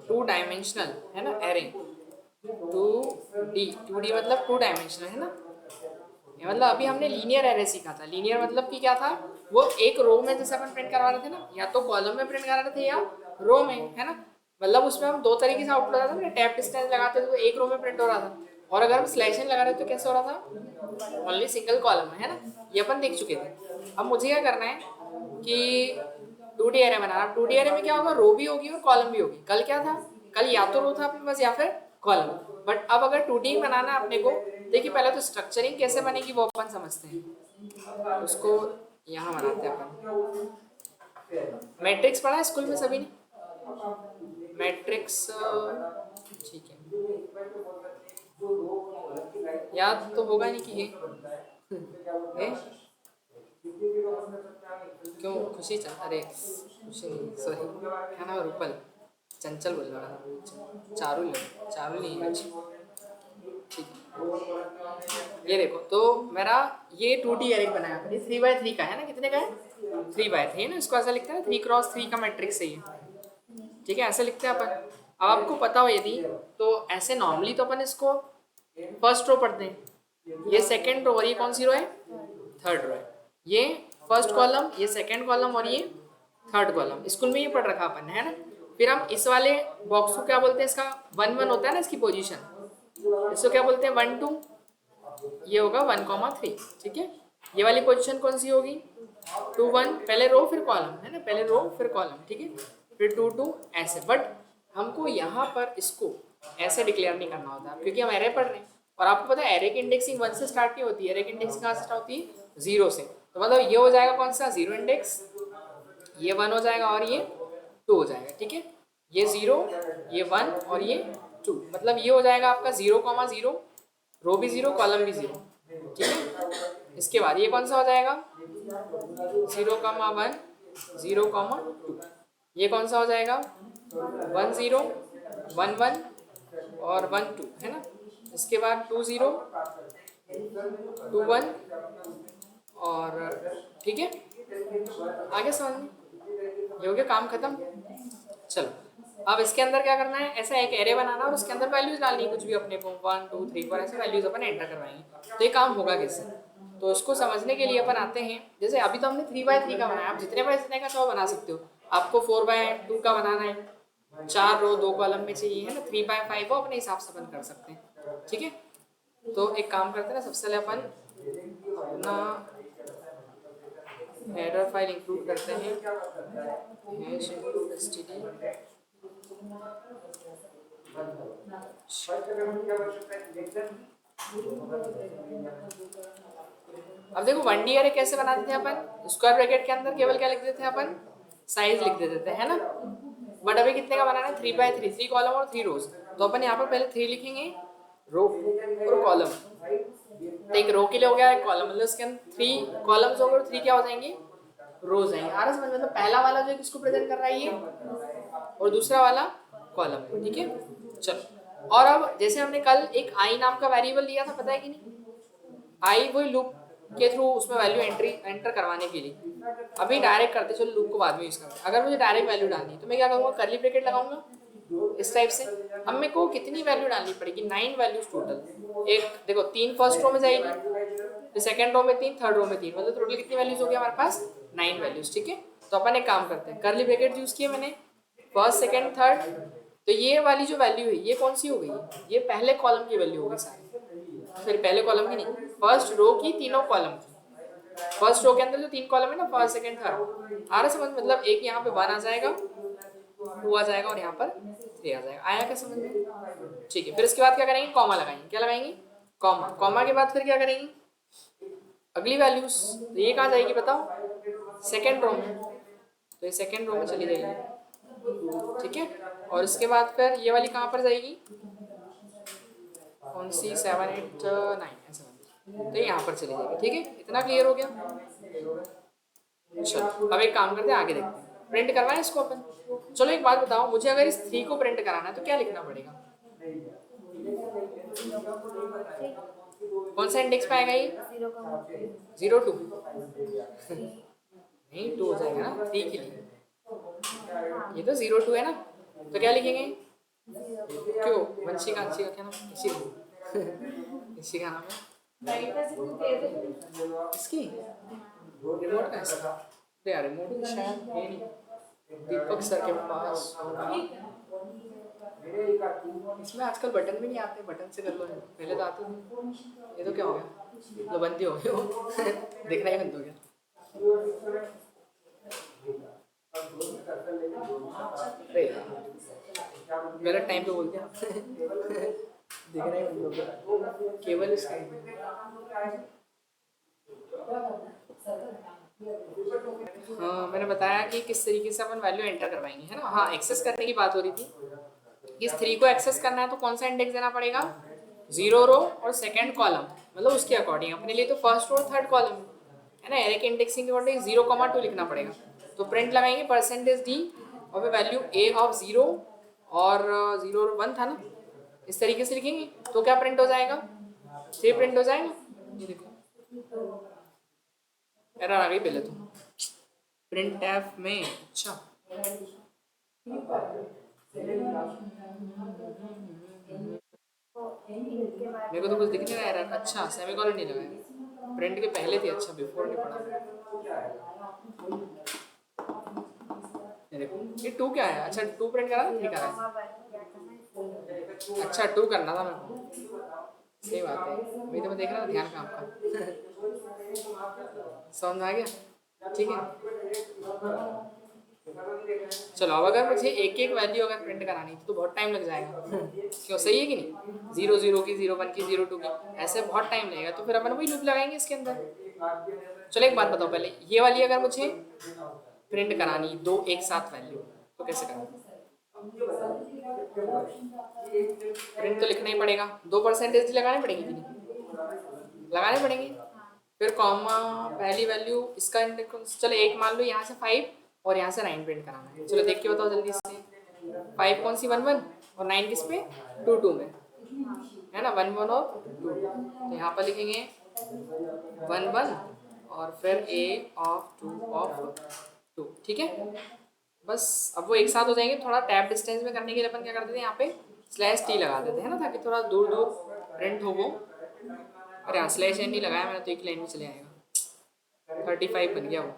Two dimensional है ना array, 2D मतलब टू डायमेंशनल है ना। ये मतलब अभी हमने लीनियर एरे सीखा था। लीनियर मतलब कि क्या था, वो एक रो में जैसे अपन प्रिंट करवा रहे थे ना, या तो कॉलम में प्रिंट करा रहे थे या रो में, है ना। मतलब उसमें हम दो तरीके से आउटपुट आता था ना, टैप डिस्टेंस लगाते थे तो एक रो में प्रिंट हो रहा था, और अगर हम स्लैशन लगा रहे थे तो कैसे हो रहा था, ओनली सिंगल कॉलम में, है ना। ये अपन देख चुके थे। अब मुझे क्या करना है कि 2D एरे बनाना। 2D एरे में क्या होगा, रो भी होगी और कॉलम भी होगी। कल क्या था, कल या तो रो था अपने पास या फिर कॉलम। बट अब अगर 2D बनाना है अपने को, देखिए पहले तो स्ट्रक्चरिंग कैसे बनेगी वो अपन समझते हैं। उसको यहाँ बनाते हैं अपन। मैट्रिक्स पढ़ा है स्कूल में सभी ने, मैट्रिक्स, ठीक है, याद तो होगा नहीं कि ये क्यों खुशी अरे खुशी नहीं, सॉरी, क्या नाम है, रूपल, चंचल बोल रहा था, चारू नहीं है, ठीक है। ये देखो तो मेरा ये 2D एरे बनाया, ये 3x3 का है ना, कितने का है, 3x3 है ना। इसको ऐसा लिखते हैं 3x3 का मैट्रिक्स है ये, ठीक है, ऐसे लिखते हैं अपन। अब आपको पता हो यदि, तो ऐसे नॉर्मली तो अपन इसको फर्स्ट रो पढ़ते हैं, ये सेकंड रो, और ये कौन सी रो है, थर्ड रो है। ये फर्स्ट कॉलम, ये सेकंड कॉलम, और ये थर्ड कॉलम। स्कूल में ये पढ़ रखा अपन ने, है ना। फिर हम इस वाले बॉक्स को क्या बोलते हैं, इसका 1 1 होता है ना इसकी पोजीशन, इसको क्या बोलते हैं 1 2, ये होगा 1,3, ठीक है। ये वाली पोजीशन कौन सी होगी, 2 1, पहले रो फिर कॉलम, है ना, पहले रो फिर कॉलम, ठीक है, फिर 2 2 ऐसे। बट हमको यहाँ पर इसको ऐसे डिक्लेयर नहीं करना होता, क्योंकि हम एरे पढ़ रहे हैं, और आपको पता है एरे की इंडेक्सिंग 1 से स्टार्ट नहीं होती है, एरे की इंडेक्सिंग कहाँ से स्टार्ट होती है, 0 से। तो मतलब ये हो जाएगा कौन सा, 0 इंडेक्स, ये 1 हो जाएगा और ये 2 हो जाएगा, ठीक है। ये 0, ये 1 और ये 2, मतलब ये हो जाएगा आपका 0,0, रो भी 0 कॉलम भी 0, ठीक है। इसके बाद ये कौन सा हो जाएगा, 0,1 0,2, ये कौन सा हो जाएगा 1 0 1 1 और 1 2, है ना। इसके बाद 2 0 2 1 और, ठीक है, आगे समझ में ये हो गया, काम खत्म। चलो अब इसके अंदर क्या करना है, ऐसा एक एरे बनाना और उसके अंदर वैल्यूज डालनी है कुछ भी अपने को, 1 2 3 4 ऐसे वैल्यूज अपन एंटर करवाएंगे। तो ये काम होगा कैसे, तो इसको समझने के लिए अपन आते हैं, जैसे अभी तो हमने 3x3 का बनाया, आप जितने बाय जितने का चाहो बना सकते हो। आपको 4x2 का बनाना है, 4 रो 2 कॉलम में चाहिए, है ना, 3x5 वो अपने हिसाब से अपन कर सकते हैं, ठीक है। तो एक काम करते हैं ना, सबसे पहले अपन अपना हेडर फाइल इंक्लूड करते हैं, std। अब देखो 1D एरे कैसे बनाते थे अपन, स्क्वायर ब्रैकेट के अंदर केवल क्या लिख देते हैं अपन, साइज लिख देते थे, है ना। बट अभी कितने का बनाना है, 3x3, 3 कॉलम और 3 रोज। तो अपन यहाँ पर पहले 3 लिखेंगे, रो और कॉलम, तो एक रो के लिए हो गया, एक कॉलम, मतलब उसके अंदर 3 कॉलम्स होंगे और 3 क्या हो जाएंगे, रोज आएंगे। आ रहा समझ, मतलब पहला वाला जो किसको प्रेजेंट कर रहा है ये, और दूसरा वाला कॉलम, ठीक है। चलो, और अब जैसे हमने कल एक आई नाम का वेरिएबल लिया था, पता है कि नहीं, आई वही लूप के थ्रू उसमें वैल्यू एंटर करवाने के लिए। अभी डायरेक्ट करते, चलो लूप को बाद में यूज करते। अगर मुझे डायरेक्ट वैल्यू डालनी है तो मैं क्या करूँगा, कर्ली ब्रैकेट लगाऊंगा इस टाइप से। अब मेरे को कितनी वैल्यू डालनी पड़ेगी, 9 वैल्यूज टोटल। एक देखो 3 फर्स्ट रो में जाएगी, फिर सेकंड रो में 3, थर्ड रो में 3, मतलब टोटल कितनी वैल्यूज हो गया हमारे पास, 9 वैल्यूज, ठीक है। तो अपन एक काम करते हैं, कर्ली ब्रैकेट यूज किए मैंने, फर्स्ट सेकंड थर्ड, तो ये वाली जो वैल्यू है ये कौन सी हो गई, ये पहले कॉलम की वैल्यू होगी सारी, फिर पहले कॉलम की नहीं, फर्स्ट रो की तीनों कॉलम की। फर्स्ट रो के अंदर जो 3 कॉलम है ना, फर्स्ट सेकंड थर्ड, आ रहा समझ, मतलब एक यहाँ पे 1 आ जाएगा, 2 आ जाएगा और यहाँ पर 3 आ जाएगा। आया क्या समझ में, ठीक है। फिर इसके बाद क्या करेंगे, कॉमा लगाएंगे, क्या लगाएंगे, कॉमा। कॉमा के बाद फिर क्या करेंगे, अगली वैल्यूज, तो ये कहाँ जाएगी बताओ, सेकंड रो में, तो ये सेकंड रो में चली जाएगी, ठीक है। और इसके बाद फिर ये वाली कहाँ पर जाएगी, कौन सी, 7 8 9 ऐसे, तो यहाँ पर चली जाएगी, ठीक है। इतना क्लियर हो गया। चलो अब एक काम करते हैं, आगे देखते हैं, प्रिंट करवाएं इसको अपन। चलो एक बात बताओ, मुझे अगर इस 3 को प्रिंट कराना है तो क्या लिखना पड़ेगा, कौन सा इंडेक्स पे आएगा ये, 0 2, नहीं 2 हो जाएगा ना 3 के लिए, ये तो 0 2 है ना, तो क्या लिखेंगे क्यों? वंशिका अंशिका क्या नाम? इसी इसी का नाम है इसकी। रिमोट का इसका? अरे यार रिमोट तो शायद है नहीं, दीपक सर के पास होगा। इसमें आजकल बटन भी नहीं आते, बटन से कर लो, पहले तो आते थे। ये तो क्या हो गया, लो बंद ही हो गया वो दिखना ही बंद हो गया। अरे गलत टाइम पे बोल दिया दिखना ही बंद हो गया केवल इसका। हाँ मैंने बताया कि किस तरीके से अपन वैल्यू एंटर करवाएंगे, है ना। हाँ एक्सेस करने की बात हो रही थी। इस 3 को एक्सेस करना है तो कौन सा इंडेक्स देना पड़ेगा? 0 रो और सेकंड कॉलम, मतलब उसके अकॉर्डिंग अपने लिए तो फर्स्ट रो और थर्ड कॉलम है ना। एरे के इंडेक्सिंग के अकॉर्डिंग 0,2 लिखना पड़ेगा। तो प्रिंट लगाएंगे %d और फिर वैल्यू a ऑफ 0 और 0 और 1 था ना, इस तरीके से लिखेंगे तो क्या प्रिंट हो जाएगा? 3 प्रिंट हो जाएगा। ये देखो एरर आ गई पहले तो प्रिंट एफ में। अच्छा मेरे को तो कुछ दिख नहीं रहा एरर। अच्छा सेमीकोलन नहीं लगाया, प्रिंट के पहले थी। अच्छा बिफोर नहीं पढ़ा। ये देखो ये 2 क्या है? अच्छा 2 प्रिंट करा था, 3 करा है। अच्छा 2 करना था मेरे को, सही बात है। वही तो मैं देख रहा था, ध्यान का आपका समझ आ गया। ठीक है चलो अब अगर मुझे एक एक वैल्यू अगर प्रिंट करानी तो बहुत टाइम लग जाएगा क्यों? सही है कि नहीं? 0 की 0 1 की 0 2 की ऐसे बहुत टाइम लगेगा। तो फिर अपन वही लूप लगाएंगे इसके अंदर। चलो एक बात बताओ पहले, ये वाली अगर मुझे प्रिंट करानी दो एक साथ वैल्यू तो कैसे करूँ? प्रिंट तो लिखना ही पड़ेगा, 2% लगाने पड़ेंगे कि नहीं? लगाने पड़ेंगे। फिर कॉमा पहली वैल्यू इसका इंडेक्स, चलो एक मान लो यहाँ से 5 और यहाँ से 9 प्रिंट कराना है। चलो देख के बताओ जल्दी से। 5 कौन सी 1 1 और 9 किस पे? 2 2 में, है ना। 1 1 और 2 तो यहाँ पर लिखेंगे 1 1 और फिर a ऑफ 2 ऑफ 2। ठीक है बस अब वो एक साथ हो जाएंगे। थोड़ा टैब डिस्टेंस में करने के लिए अपन क्या करते थे, यहाँ पे /t लगा देते हैं ना, ताकि थोड़ा दूर दूर प्रिंट हो वो। अरे हाँ /n नहीं लगाया मैंने तो एक लाइन में चले आएगा। 35 बन गया वो /n।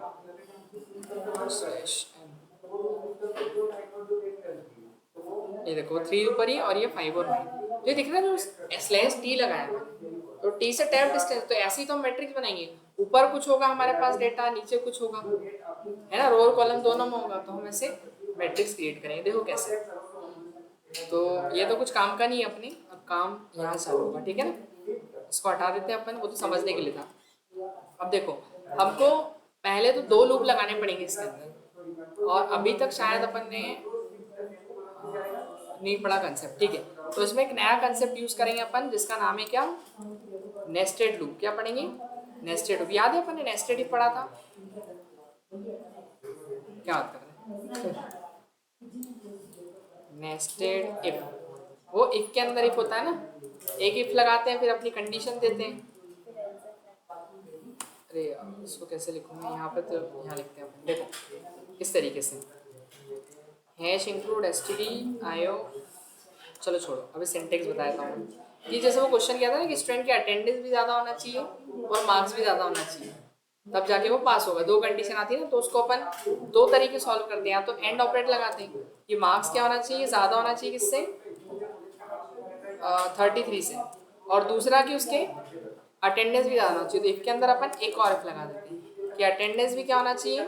ये देखो 3 ऊपर ही और ये 5 और 9 तो ये दिख रहा है जो /t लगाया है तो t से टैब डिस्टेंस। तो ऐसे ही तो हम मैट्रिक्स बनाएंगे, ऊपर कुछ होगा हमारे पास डेटा, नीचे कुछ होगा, है ना, रो और कॉलम दोनों में होगा। तो हम ऐसे मैट्रिक्स क्रिएट करेंगे। देखो कैसे। तो ये तो कुछ काम का नहीं है अपने, अब काम यहाँ चालू होगा। ठीक है ना, इसको हटा देते हैं अपन, वो तो समझने के लिए था। अब देखो हमको पहले तो 2 लूप लगाने पड़ेंगे इसके अंदर, और अभी तक शायद अपन ने नहीं पढ़ा कंसेप्ट। ठीक है तो इसमें एक नया कंसेप्ट यूज करेंगे अपन, जिसका नाम है क्या? Nested loop. क्या पढ़ेंगे? Nested loop. याद है अपन ने नेस्टेड इफ पढ़ा था? क्या बात कर रहे हैं नेस्टेड इफ, वो इफ के अंदर इफ होता है ना, एक इफ लगाते हैं फिर अपनी कंडीशन देते हैं। अरे यार इसको कैसे लिखूंगे यहाँ पे, तो यहाँ लिखते हैं अपन। देखो इस तरीके से हैश इंक्लूड std io। चलो छोड़ो अभी सिंटेक्स बताता हूँ कि जैसे वो क्वेश्चन किया था ना कि स्टूडेंट की अटेंडेंस भी ज़्यादा होना चाहिए और मार्क्स भी ज़्यादा होना चाहिए, तब जाके वो पास होगा। 2 कंडीशन आती है ना, तो उसको अपन 2 तरीके सॉल्व करते हैं। या तो एंड ऑपरेट लगाते हैं कि मार्क्स क्या होना चाहिए, ज़्यादा होना चाहिए किससे? 33 से, और दूसरा कि उसके अटेंडेंस भी ज़्यादा होना चाहिए। तो इफ के अंदर अपन एक और इफ लगा देते हैं कि अटेंडेंस भी क्या होना चाहिए,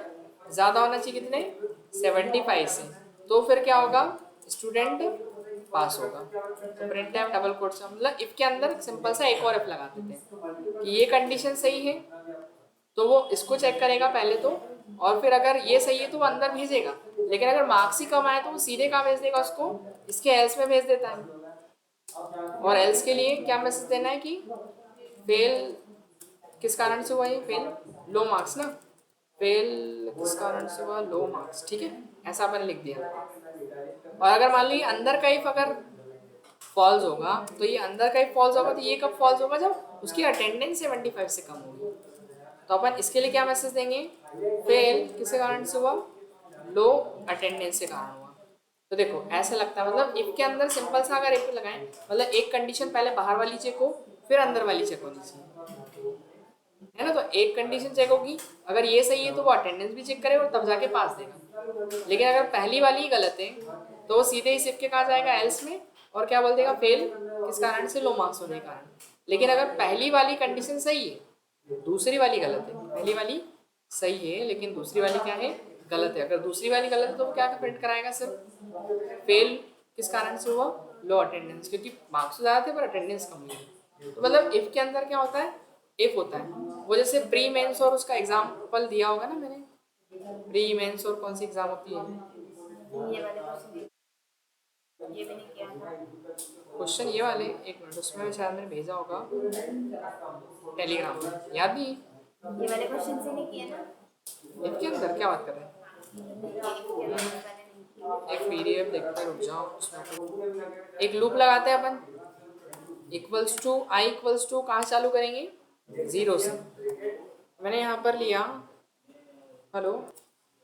ज़्यादा होना चाहिए। कितने? 75 से। तो फिर क्या होगा, स्टूडेंट पास होगा। तो प्रिंट टाइम डबल कोट से, मतलब इफ के अंदर सिंपल सा एक और इफ लगा देते हैं कि ये कंडीशन सही है तो वो इसको चेक करेगा पहले तो, और फिर अगर ये सही है तो वो अंदर भेजेगा। लेकिन अगर मार्क्स ही कम आए तो वो सीधे कहाँ भेज देगा उसको, इसके एल्स में भेज देता है। और एल्स के लिए क्या मैसेज देना है कि फेल किस कारण से हुआ, ये फेल लो मार्क्स ना, फेल किस कारण से हुआ, लो मार्क्स। ठीक है ऐसा अपन लिख दिया। और अगर मान लीजिए अंदर का इफ अगर फॉल्स होगा, तो ये अंदर का इफ फॉल्स होगा तो ये कब फॉल्स होगा, जब उसकी अटेंडेंस 75 से कम होगी। तो अपन इसके लिए क्या मैसेज देंगे, फेल किस कारण से हुआ, लो अटेंडेंस से कारण हुआ। तो देखो ऐसे लगता है, मतलब इफ के अंदर सिंपल सा अगर इफ लगाएं, मतलब एक कंडीशन पहले बाहर वाली चेक हो फिर अंदर वाली चेक होनी चाहिए, है ना। तो एक कंडीशन चेक होगी, अगर ये सही है तो वो अटेंडेंस भी चेक करेगा और तब जाके पास देगा। लेकिन अगर पहली वाली ही गलत है तो वो सीधे ही इफ के कहा जाएगा एल्स में, और क्या बोल देगा, फेल, किस कारण से, लो मार्क्स होने के कारण। लेकिन अगर पहली वाली कंडीशन सही है, दूसरी वाली गलत है, पहली वाली सही है लेकिन दूसरी वाली क्या है, गलत है, अगर दूसरी वाली गलत है तो वो क्या प्रिंट कराएगा, सिर्फ फेल, किस कारण से हुआ, लो अटेंडेंस, क्योंकि मार्क्स तो ज़्यादा थे पर अटेंडेंस कम हुई। तो मतलब इफ के अंदर क्या होता है, इफ होता है वो, जैसे प्री मेंस और उसका एग्जाम्पल दिया होगा ना मैंने, प्री मेंस और कौन सी एग्जाम होती है, ये वाले क्वेश्चन ये भी नहीं किया था। क्वेश्चन ये वाले, एक मिनट, उसमें शायद मैंने भेजा होगा टेलीग्राम में, याद नहीं, ये वाले क्वेश्चन से नहीं किया ना। इनके अंदर क्या बात कर रहे हैं, एक पीडीएफ देखते हैं, रुक जाओ, उसमें एक लूप लगाते हैं अपन, equals to I equals to कहाँ चालू करेंगे, जीरो से। मैंने यहाँ पर लिया, हेलो,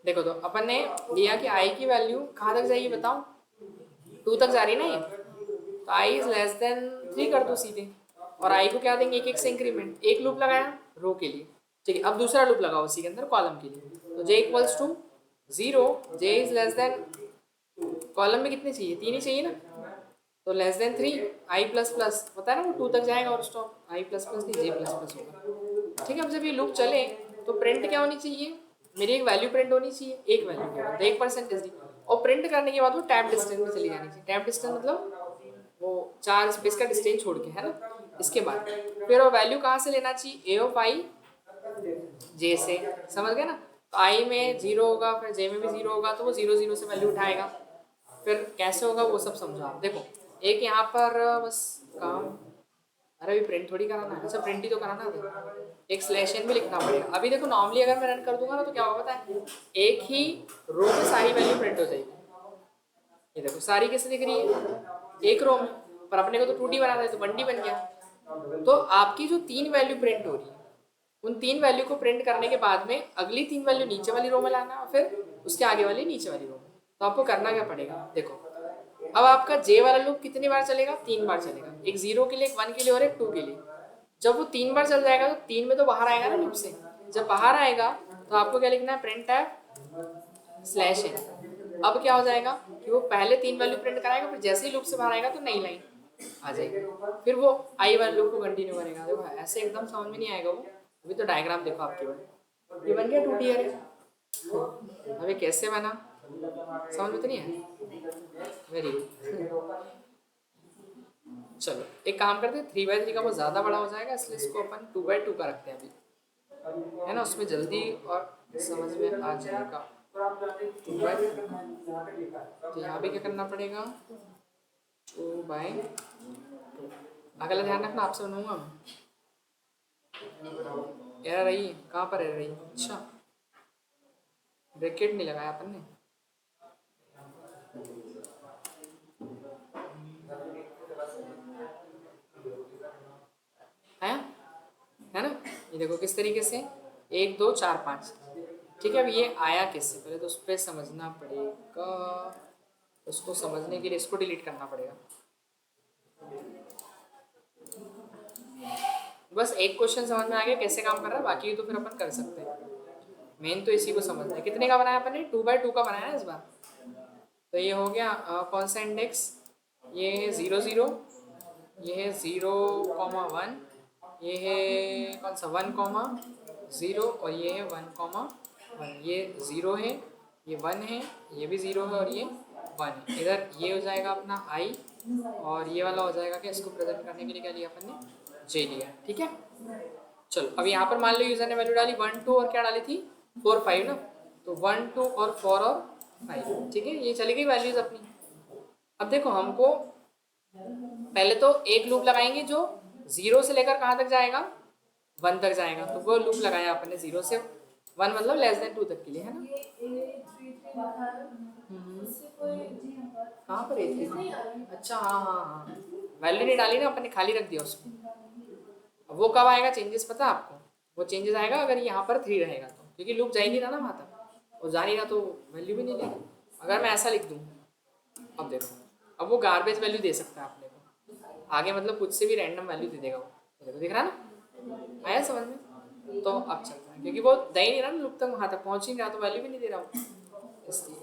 देखो तो अपन ने लिया कि आई की वैल्यू कहाँ तक जाएगी बताओ, 2 तक जा रही है ना ये, तो आई इज लेस देन 3 कर दो सीधे, और आई को क्या देंगे, एक एक से इंक्रीमेंट, एक लूप लगाया रो के लिए, ठीक है। अब दूसरा लूप लगाओ उसी के अंदर कॉलम के लिए, तो J equals to 0, J is less than, column में कितने चाहिए, 3 ही चाहिए ना, तो less than 3, I plus plus होता है ना, वो 2 तक जाएगा और स्टॉप, आई प्लस प्लस नहीं, जे प्लस प्लस होगा, ठीक है। अब जब ये लूप चले तो प्रिंट क्या होनी चाहिए, मेरी एक वैल्यू प्रिंट होनी चाहिए, एक वैल्यू के बाद 1% डी, और प्रिंट करने के बाद वो टैब डिस्टेंस में चली जानी चाहिए, टैब डिस्टेंस मतलब वो 4 स्पेस का डिस्टेंस छोड़ के, है ना। इसके बाद फिर वो वैल्यू कहाँ से लेना चाहिए, ए ऑफ आई जे से, समझ गए ना। तो आई में 0 होगा, फिर जे में भी 0 होगा, तो वो 0 0 से वैल्यू उठाएगा, फिर कैसे होगा वो सब समझो आप। देखो एक यहाँ पर बस काम, अरे अभी प्रिंट थोड़ी कराना है, अच्छा प्रिंट ही तो कराना है, एक स्लैश एन भी लिखना पड़ेगा। अभी देखो नॉर्मली अगर मैं रन कर दूंगा ना तो क्या होगा पता है, एक ही रो में सारी वैल्यू प्रिंट हो जाएगी, ये देखो सारी कैसे दिख रही है, एक रो में, पर अपने को तो 2D बनाना है तो 1D बन गया। तो आपकी जो 3 वैल्यू प्रिंट हो रही है, उन 3 वैल्यू को प्रिंट करने के बाद में अगली 3 वैल्यू नीचे वाली रो में लाना है और फिर उसके आगे वाली नीचे वाली रो में। तो आपको करना क्या पड़ेगा, देखो अब आपका जे वाला लूप कितनी बार चलेगा, 3 बार चलेगा, एक 0 के लिए, एक 1 के लिए और एक 2 के लिए। जब वो 3 बार चल जाएगा तो 3 में तो बाहर आएगा ना लूप से, जब बाहर आएगा तो आपको क्या लिखना है, प्रिंट है स्लैश है। अब क्या हो जाएगा कि वो पहले 3 वैल्यू प्रिंट कराएगा, फिर जैसे ही लूप से बाहर आएगा तो नई लाइन आ जाएगी, फिर वो आई वाले लूप को कंटिन्यू करेगा। देखो ऐसे एकदम समझ में नहीं आएगा वो, अभी तो डायग्राम देखो आपके बारे, ये बन गया 2D अरे, अभी कैसे बना समझ में तो नहीं आया, वेरी गुड। चलो एक काम करते हैं, 3x3 का बहुत ज़्यादा बड़ा हो जाएगा, इसलिए इसको अपन 2x2 का रखते हैं अभी, है ना, उसमें जल्दी और समझ में आ जाएगा। 2x, तो यहाँ भी क्या करना पड़ेगा, 2x2, अगला ध्यान रखना आपसे बनूंगा मैं, एरर रही कहाँ पर एरर रही, अच्छा ब्रैकेट नहीं लगाया अपन ने, है ना। ये देखो किस तरीके से 1 2 4 5, ठीक है। अब ये आया किससे, पहले तो उस पर समझना पड़ेगा, उसको समझने के लिए इसको डिलीट करना पड़ेगा। बस एक क्वेश्चन समझ में आ गया कैसे काम कर रहा है, बाकी तो फिर अपन कर सकते हैं, मेन तो इसी को समझना है। कितने का बनाया अपन ने, 2x2 का बनाया है इस बार। तो ये हो गया कौन सा इंडेक्स, ये है 0 0, ये है 0,1, ये है कौन सा 1,0, और ये है 1,1, ये 0 है, ये 1 है, ये भी 0 है और ये 1 है। इधर ये हो जाएगा अपना आई, और ये वाला हो जाएगा कि इसको प्रेजेंट करने के लिए क्या लिया अपन ने, जे लिया, ठीक है। चलो अब यहाँ पर मान लो यूजर ने वैल्यू डाली 1 2 और क्या डाली थी 4 5 ना, तो 1 2 और 4 और 5, ठीक है, ये चली गई वैल्यूज अपनी। अब देखो हमको पहले तो एक लूप लगाएंगे जो 0 से लेकर कहाँ तक जाएगा, 1 तक जाएगा, तो वो लूप लगाया आपने 0 से 1 मतलब लेस देन 2 तक के लिए, है ना। कहाँ पर A3, अच्छा हाँ हाँ हाँ, वैल्यू नहीं डाली ना अपन ने, खाली रख दिया उसको। अब वो कब आएगा चेंजेस पता है आपको, वो चेंजेस आएगा अगर यहाँ पर 3 रहेगा तो, क्योंकि लूप जाएगी ना वहाँ तक, और जा नहीं रहा तो वैल्यू भी नहीं लेगा। अगर मैं ऐसा लिख दूँ अब देखो, अब वो गार्बेज वैल्यू दे सकता है अपने को आगे, मतलब कुछ से भी रैंडम वैल्यू दे देगा वो। देखो दिख रहा ना, आया समझ में? तो अब चलता है क्योंकि वो दे ही नहीं रहा ना लूप तक, वहाँ तक पहुँच ही नहीं रहा, तो वैल्यू भी नहीं दे रहा वो, इसलिए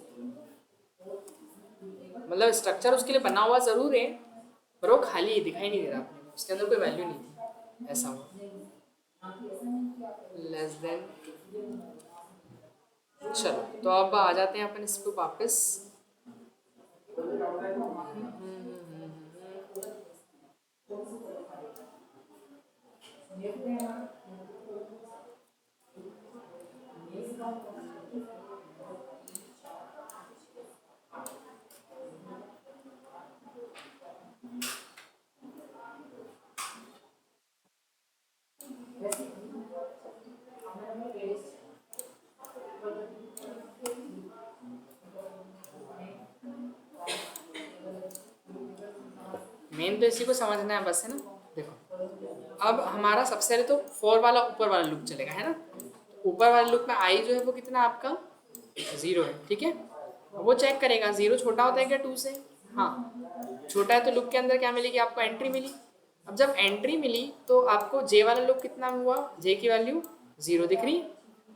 मतलब स्ट्रक्चर उसके लिए बना हुआ जरूर है, पर वो खाली दिखाई नहीं दे रहा अपने को, उसके अंदर कोई वैल्यू नहीं थी, ऐसा हुआ। लेस देन, चलो तो अब आ जाते हैं अपन इस पे वापस। मेन तो इसी को समझना है बस, है ना। देखो अब हमारा सबसे पहले तो फोर वाला ऊपर वाला लूप चलेगा, है ना। ऊपर वाले लूप में आई जो है वो कितना आपका 0 है, ठीक है। वो चेक करेगा 0 छोटा होता है क्या 2 से, हाँ छोटा है, तो लूप के अंदर क्या मिलेगी आपको, एंट्री मिली। अब जब एंट्री मिली तो आपको जे वाला लूप कितना हुआ, जे की वैल्यू 0 दिख रही।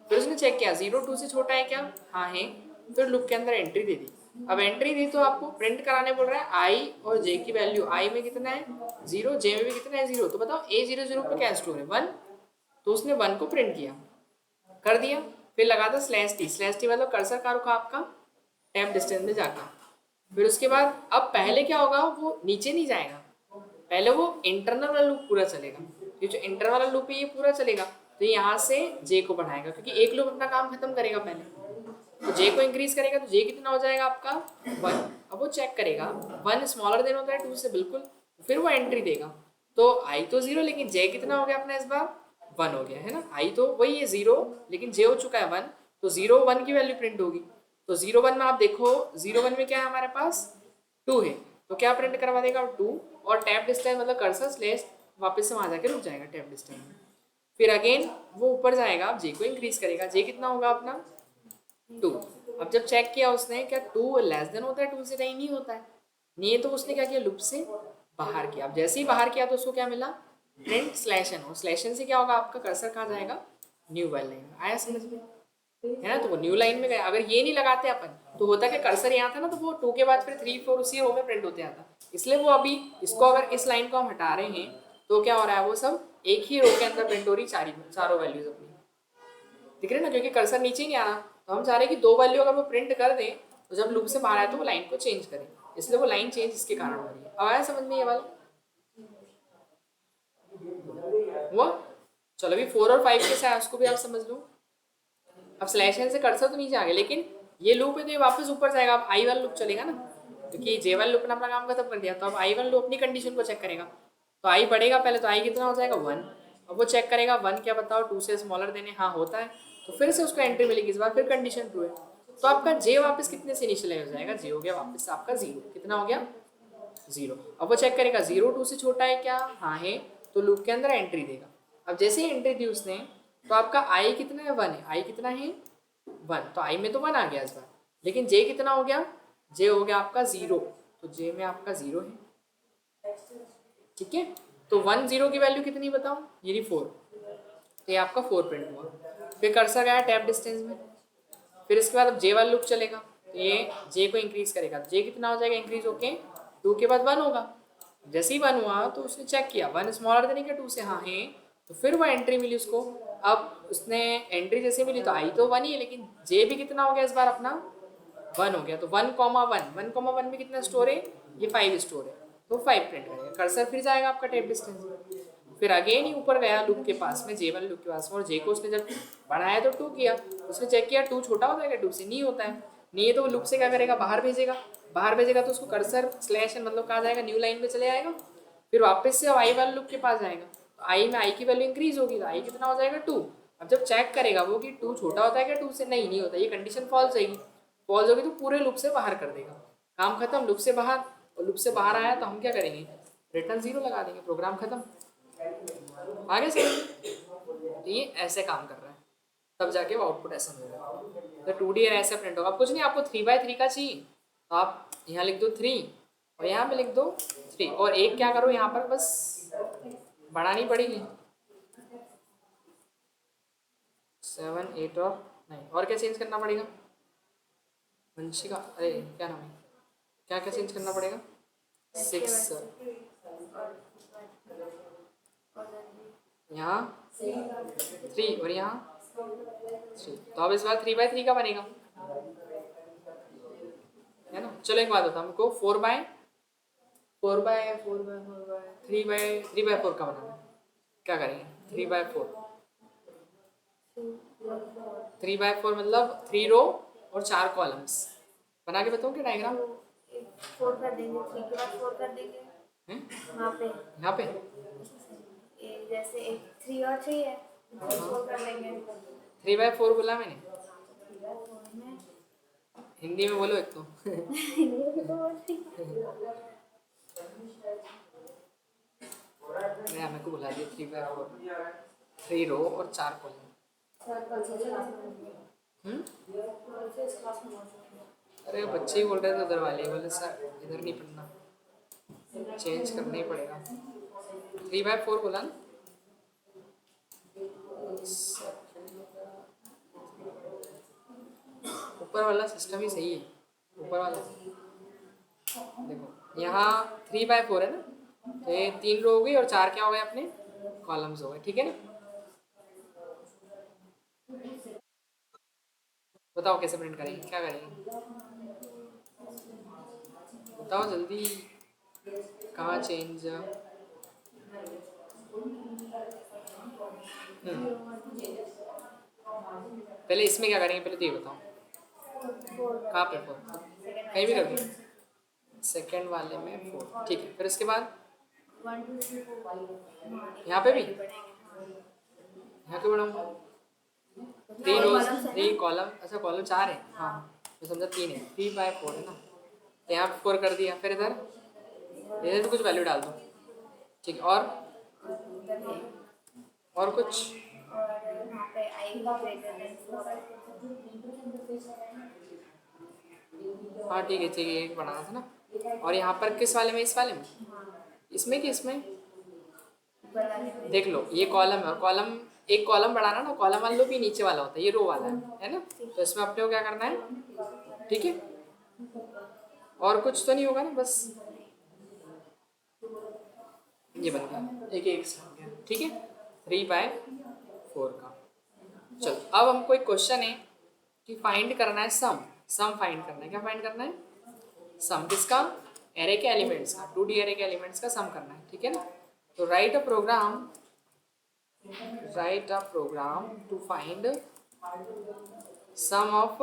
फिर उसने चेक किया 0 2 से छोटा है क्या, हाँ है, फिर लूप के अंदर एंट्री दे दी। अब एंट्री दी तो आपको प्रिंट कराने बोल रहा है आई और जे की वैल्यू, आई में कितना है 0, जे में भी कितना है 0, तो बताओ A00 पे क्या स्टोर है 1, तो उसने 1 को प्रिंट किया, कर दिया। फिर लगा था स्लैश टी मतलब कर्सर का रुखा आपका टैब डिस्टेंस में जाकर। फिर उसके बाद अब पहले क्या होगा, वो नीचे नहीं जाएगा, पहले वो इंटरनल वाला लूप पूरा चलेगा। ये जो इंटरनल वाला लूप है ये पूरा चलेगा, तो यहाँ से जे को बढ़ाएगा क्योंकि एक लूप अपना काम खत्म करेगा पहले। तो जे को इंक्रीज करेगा तो जे कितना हो जाएगा आपका 1। अब वो चेक करेगा 1 स्मॉलर देन होता है 2 से बिल्कुल, फिर वो एंट्री देगा। तो आई तो 0 लेकिन जे कितना हो गया अपना इस बार 1 हो गया, है ना। आई तो वही है 0 लेकिन जे हो चुका है 1, तो 0 1 की वैल्यू प्रिंट होगी। तो 0 1 में आप देखो 0 1 में क्या है हमारे पास 2 है, तो क्या प्रिंट करवा देगा 2, और टैप डिस्टेंस मतलब कर्सर स्लैश वापस से वहां जाके रुक जाएगा टैप डिस्टेंस में। फिर अगेन वो ऊपर जाएगा, अब जे को इंक्रीज करेगा, जे कितना होगा अपना 2। अब जब चेक किया उसने क्या 2 लेस देन होता है 2 से, नहीं होता है, नहीं है, तो उसने क्या किया लूप से बाहर किया। अब जैसे ही बाहर किया तो उसको क्या मिला print slash n, slash n से क्या होगा आपका कर्सर कहाँ जाएगा न्यू वाली लाइन में। आया समझ में, है ना। तो वो न्यू लाइन में गया। अगर ये नहीं लगाते अपन तो होता कि कर्सर यहाँ था ना, तो वो 2 के बाद फिर 3 4 उसी रो में प्रिंट होते आता, इसलिए वो अभी इसको अगर इस लाइन को हम हटा रहे हैं तो क्या हो रहा है, वो सब एक ही रो के अंदर प्रिंट हो रही, चारों वैल्यूज अपनी दिख रही ना, क्योंकि कर्सर नीचे नहीं आ रहा। तो हम चाह रहे हैं कि 2 वैल्यू अगर वो प्रिंट कर दें तो जब लूप से बाहर आए तो वो लाइन को चेंज करें, इसलिए वो लाइन चेंज इसके कारण हो रही है। अब आया समझ में ये वाला वो। चलो अभी 4 और 5 कैसे आया उसको भी आप समझ लो। अब स्लैश एन से कर्सर तो नीचे आ गया, लेकिन ये लूप है तो ये वापस ऊपर जाएगा। अब आई वाला लूप चलेगा ना, क्योंकि जे वाला लूप ने अपना काम खत्म कर दिया, तो अब आई वाला लूप अपनी कंडीशन को चेक करेगा। तो आई बढ़ेगा पहले, तो आई कितना हो जाएगा 1। अब वो चेक करेगा 1 क्या बताओ 2 से स्मॉलर देने, हाँ होता है, तो फिर से उसको एंट्री मिलेगी, इस बार फिर कंडीशन ट्रू है। तो आपका जे वापस कितने से इनिशियलाइज हो जाएगा, जे हो गया वापस आपका 0, कितना हो गया 0। अब वो चेक करेगा 0 2 से छोटा है क्या, हाँ है, तो लूप के अंदर एंट्री देगा। अब जैसे ही एंट्री दी उसने तो आपका आई कितना है 1 है, आई कितना है 1, तो आई में तो 1 आ गया इस बार, लेकिन जे कितना हो गया, जे हो गया आपका 0, तो जे में आपका 0 है, ठीक है। तो 1 0 की वैल्यू कितनी बताओ, ये 4, तो ये आपका 4 प्रिंट हुआ। फिर कर्सर गया टैप डिस्टेंस में, फिर इसके बाद अब जे वाला लूप चलेगा, तो ये जे को इंक्रीज करेगा, जे कितना हो जाएगा इंक्रीज होके 2 के बाद 1 होगा। जैसे ही 1 हुआ तो उसने चेक किया 1 स्मॉलर देने के 2 से, हाँ है, तो फिर वो एंट्री मिली उसको। अब उसने एंट्री जैसे मिली तो आई तो 1 ही है, लेकिन जे भी कितना हो गया इस बार अपना 1 हो गया। तो 1 कॉमा 1 में कितना स्टोर है, ये 5 स्टोर है, तो 5 प्रिंट करेगा। कर्सर फिर जाएगा आपका टैप डिस्टेंस में, फिर अगेन ही ऊपर गया लूप के पास में, जे वाले लूप के पास में, और जे को उसने जब बढ़ाया तो 2 किया, उसने चेक किया 2 छोटा होता है क्या 2 से, नहीं होता है, नहीं है, तो वो लूप से क्या करेगा बाहर भेजेगा। बाहर भेजेगा तो उसको कर्सर स्लैश मतलब कहाँ जाएगा न्यू लाइन पे चले आएगा। फिर वापस से आई वाले लूप के पास जाएगा, तो आई में आई की वैल्यू इंक्रीज होगी, तो आई कितना हो जाएगा 2। अब जब चेक करेगा वो कि 2 छोटा होता है क्या 2 से, नहीं होता, ये कंडीशन फॉल्स आएगी, फॉल्स होगी तो पूरे लूप से बाहर कर देगा, काम खत्म लूप से बाहर। और लूप से बाहर आया तो हम क्या करेंगे, रिटर्न 0 लगा देंगे, प्रोग्राम खत्म। आगे से तो ये ऐसे काम कर रहा है, तब जाके वो आउटपुट ऐसा मिलेगा। तो 2D ऐसे प्रिंट होगा। अब कुछ नहीं, आपको 3x3 का चाहिए तो आप यहाँ लिख दो 3 और यहाँ पे लिख दो 3 और एक क्या करो यहाँ पर बस बढ़ानी पड़ेगी 7 8 और 9 और क्या चेंज करना पड़ेगा वंशिका अरे क्या नाम है क्या क्या चेंज करना पड़ेगा 6 यहाँ 3 और यहाँ 3 तो अब इस बार 3/3 का बनेगा है ना। चलो एक बात बताओ हमको 3/4 का बनाना है क्या करेंगे 3/4 3/4 मतलब 3 रो और 4 कॉलम्स बना के बताऊँ क्या डायग्राम 4 कर देंगे 3 के बाद 4 कर देंगे हैं वहाँ पे यहाँ पे जैसे एक 3 और 3 है 4 कर देंगे 3/4 बोला मैंने हिंदी में बोलो एक तो मैं मेरे को बुला दिया 3/4 3 रो और 4 कॉलम अरे बच्चे ही बोल रहे थे उधर वाले बोले सर इधर नहीं पढ़ना चेंज करना ही पड़ेगा 3/4 बोला ना ऊपर वाला सिस्टम ही सही है ऊपर वाला देखो यहाँ 3/4 है ना तो ये 3 रो हो गई और 4 क्या हो गए अपने कॉलम्स हो गए ठीक है ना। बताओ कैसे प्रिंट करेंगे क्या करेंगे बताओ जल्दी कहाँ चेंज पहले इसमें क्या करेंगे पहले तो ये बताओ कहाँ पे 4 कहीं भी कर दो सेकेंड वाले में 4 ठीक है फिर उसके बाद 1 2 3 4 यहाँ पे भी यहाँ क्यों बढ़ाऊँगा 3 रोज 3 कॉलम अच्छा कॉलम 4 है हाँ तो समझा 3 है 3/4 है ना तो यहाँ 4 कर दिया फिर इधर भी कुछ वैल्यू डाल दो ठीक है और कुछ और वहाँ पे आएगा ग्रेटर देन 4 हाँ ठीक है एक बनाना था ना और यहाँ पर किस वाले में इस वाले में इसमें कि इसमें देख लो ये कॉलम है और कॉलम एक कॉलम बढ़ाना ना कॉलम मान लो भी नीचे वाला होता है ये रो वाला है ना तो इसमें अपने को क्या करना है ठीक है और कुछ तो नहीं होगा ना बस ये बन गया एक ठीक है 3/4 का। चलो अब हमको एक क्वेश्चन है कि फाइंड करना है सम फाइंड करना है क्या फाइंड करना है सम किसका एरे के एलिमेंट्स का 2D एरे के एलिमेंट्स का सम करना है ठीक है ना। तो write a program to find sum of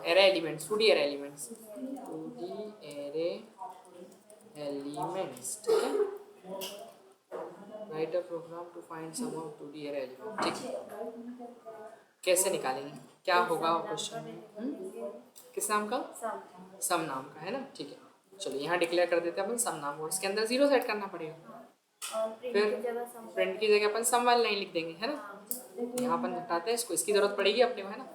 array elements 2D array elements ठीक है write a program to find sum of 2D array elements ठीक है कैसे निकालेंगे क्या होगा क्वेश्चन में किस नाम का सम नाम का है ना ठीक है। चलो यहाँ डिक्लेयर कर देते हैं अपन सम नाम और इसके अंदर 0 सेट करना पड़ेगा फिर प्रिंट की जगह अपन सम वाली लाइन लिख देंगे है ना। यहाँ अपन हटाते हैं इसको इसकी जरूरत पड़ेगी अपने को है ना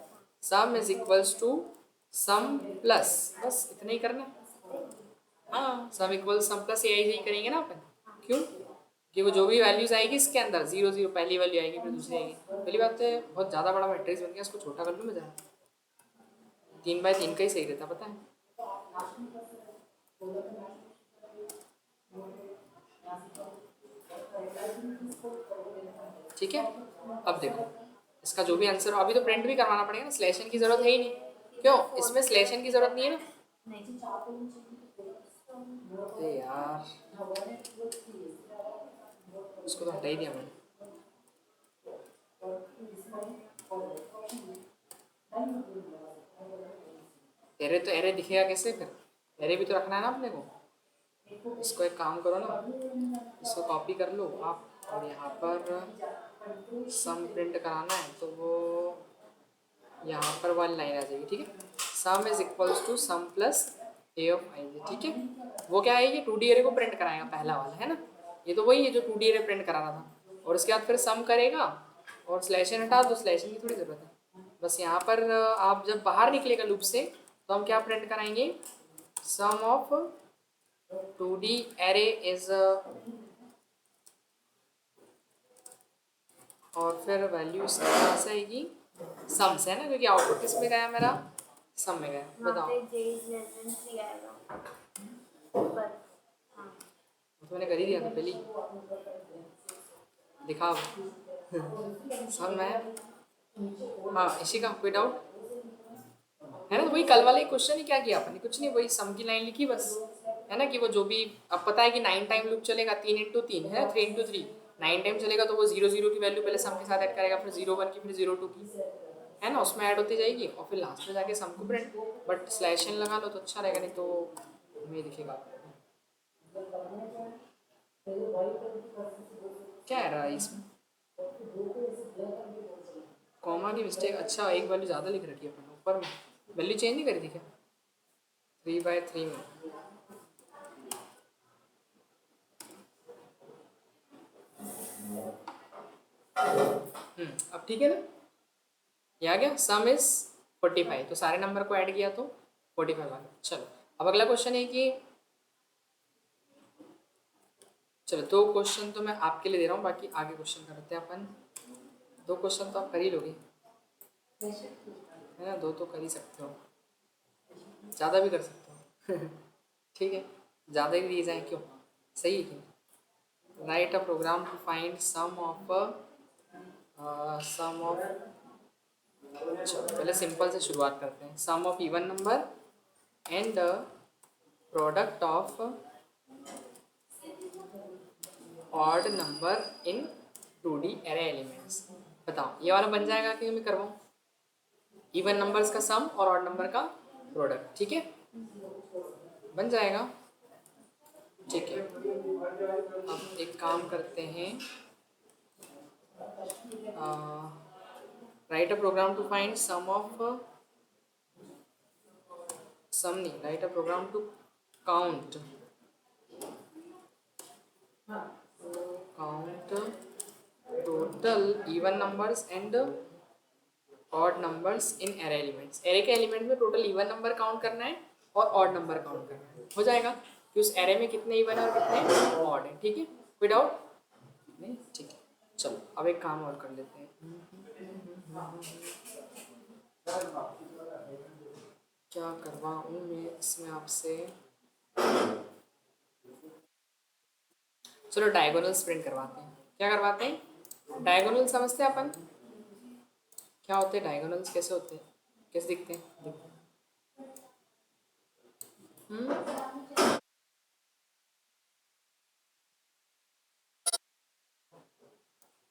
sum is equals to sum plus बस इतना ही करना हाँ सम इक्वल सम प्लस यही करेंगे ना अपन क्यों कि वो जो भी वैल्यूज आएगी इसके अंदर 0 0 पहली वैल्यू आएगी फिर दूसरी आएगी पहली बात है बहुत ज़्यादा बड़ा मैट्रिक्स बन गया इसको छोटा कर लूँ मैं ज़रा 3/3 का ही सही रहता पता है ठीक है। अब देखो इसका जो भी आंसर अभी तो प्रिंट भी करवाना पड़ेगा ना स्लेशन की जरूरत है ही नहीं क्यों इसमें स्लेशन की जरूरत नहीं है ना अरे यार उसको तो हटा ही दिया मैंने एरे तो एरे दिखेगा कैसे फिर एरे भी तो रखना है ना अपने को इसको एक काम करो ना इसको कॉपी कर लो आप और यहाँ पर सम प्रिंट कराना है तो वो यहाँ पर वाली लाइन आ जाएगी ठीक है sum is equals to sum plus A of I ठीक है वो क्या है ये 2D एरे को प्रिंट कराएगा पहला वाला है ना ये तो वही है जो 2D एरे प्रिंट करा रहा था और उसके बाद फिर सम करेगा और स्लेशन हटा दो स्लेशन की थोड़ी ज़रूरत है बस यहाँ पर आप जब बाहर निकलेगा लूप से तो हम क्या प्रिंट कराएंगे, सम ऑफ 2D एरे इज, और फिर वैल्यू इसकी कहाँ से आएगी, सम से है ना, क्योंकि आउटपुट किस में गया मेरा, सम में गया। वहाँ बताओ, पे j is less than 3 आएगा ऊपर। हाँ तो मैंने कर ही दिया था पहले ही। दिखा अब। समझ में आया? हाँ इसी का कोई डाउट है ना? तो वही कल वाले क्वेश्चन ही क्या किया आपने, कुछ नहीं, वही सम की लाइन लिखी बस, है ना, कि वो जो भी अब पता है कि 9 टाइम लूप चलेगा, 3 × 3 है, 3 × 3, 9 टाइम चलेगा तो वो 0 0 की वैल्यू पहले सम के साथ ऐड करेगा, फिर 0 1 की, फिर 0 2 की, है ना, उसमें ऐड होती जाएगी और फिर लास्ट में जाके सम को प्रिंट। बट स्लैश इन लगा लो तो अच्छा रहेगा, नहीं तो नहीं दिखेगा। क्या है रहा है इसमें, कॉमा की मिस्टेक, अच्छा एक वैल्यू ज़्यादा लिख रखी है अपन ऊपर में, वैल्यू चेंज नहीं करी थी क्या 3/3 में? अब ठीक है ना, ये आ गया, सम इज 45, तो सारे नंबर को ऐड किया तो 45 आ गया। चलो अब अगला क्वेश्चन है कि, चलो 2 क्वेश्चन तो मैं आपके लिए दे रहा हूँ, बाकी आगे क्वेश्चन करते हैं अपन। 2 क्वेश्चन तो आप कर ही लोगे, है ना, 2 तो कर ही सकते हो, ज़्यादा भी कर सकते हो। ठीक है, ज़्यादा ही दिए जाए क्यों, सही है क्यों। Write a program to find sum of पहले सिंपल से शुरुआत करते हैं, sum of even number and product of odd number in 2D array elements. बताओ ये वाला बन जाएगा कि मैं करवाऊँ, इवन नंबर्स का सम और ऑड नंबर का प्रोडक्ट, ठीक है, बन जाएगा, ठीक है। अब एक काम करते हैं, write a program to find sum of, sum नहीं, write a program to count total even numbers and odd numbers in array elements. Array के एलिमेंट में टोटल इवन नंबर काउंट करना है और ऑड नंबर काउंट करना है, हो जाएगा कि उस एरे में कितने इवन है और कितने ऑड है, ठीक है, कोई डाउट नहीं, ठीक है। चलो अब एक काम और कर लेते हैं, क्या करवाऊँ मैं इसमें आपसे, चलो डायगोनल्स प्रिंट करवाते हैं। क्या करवाते हैं, डायगोनल समझते हैं अपन, क्या होते हैं डायगोनल्स, कैसे होते हैं, कैसे दिखते हैं,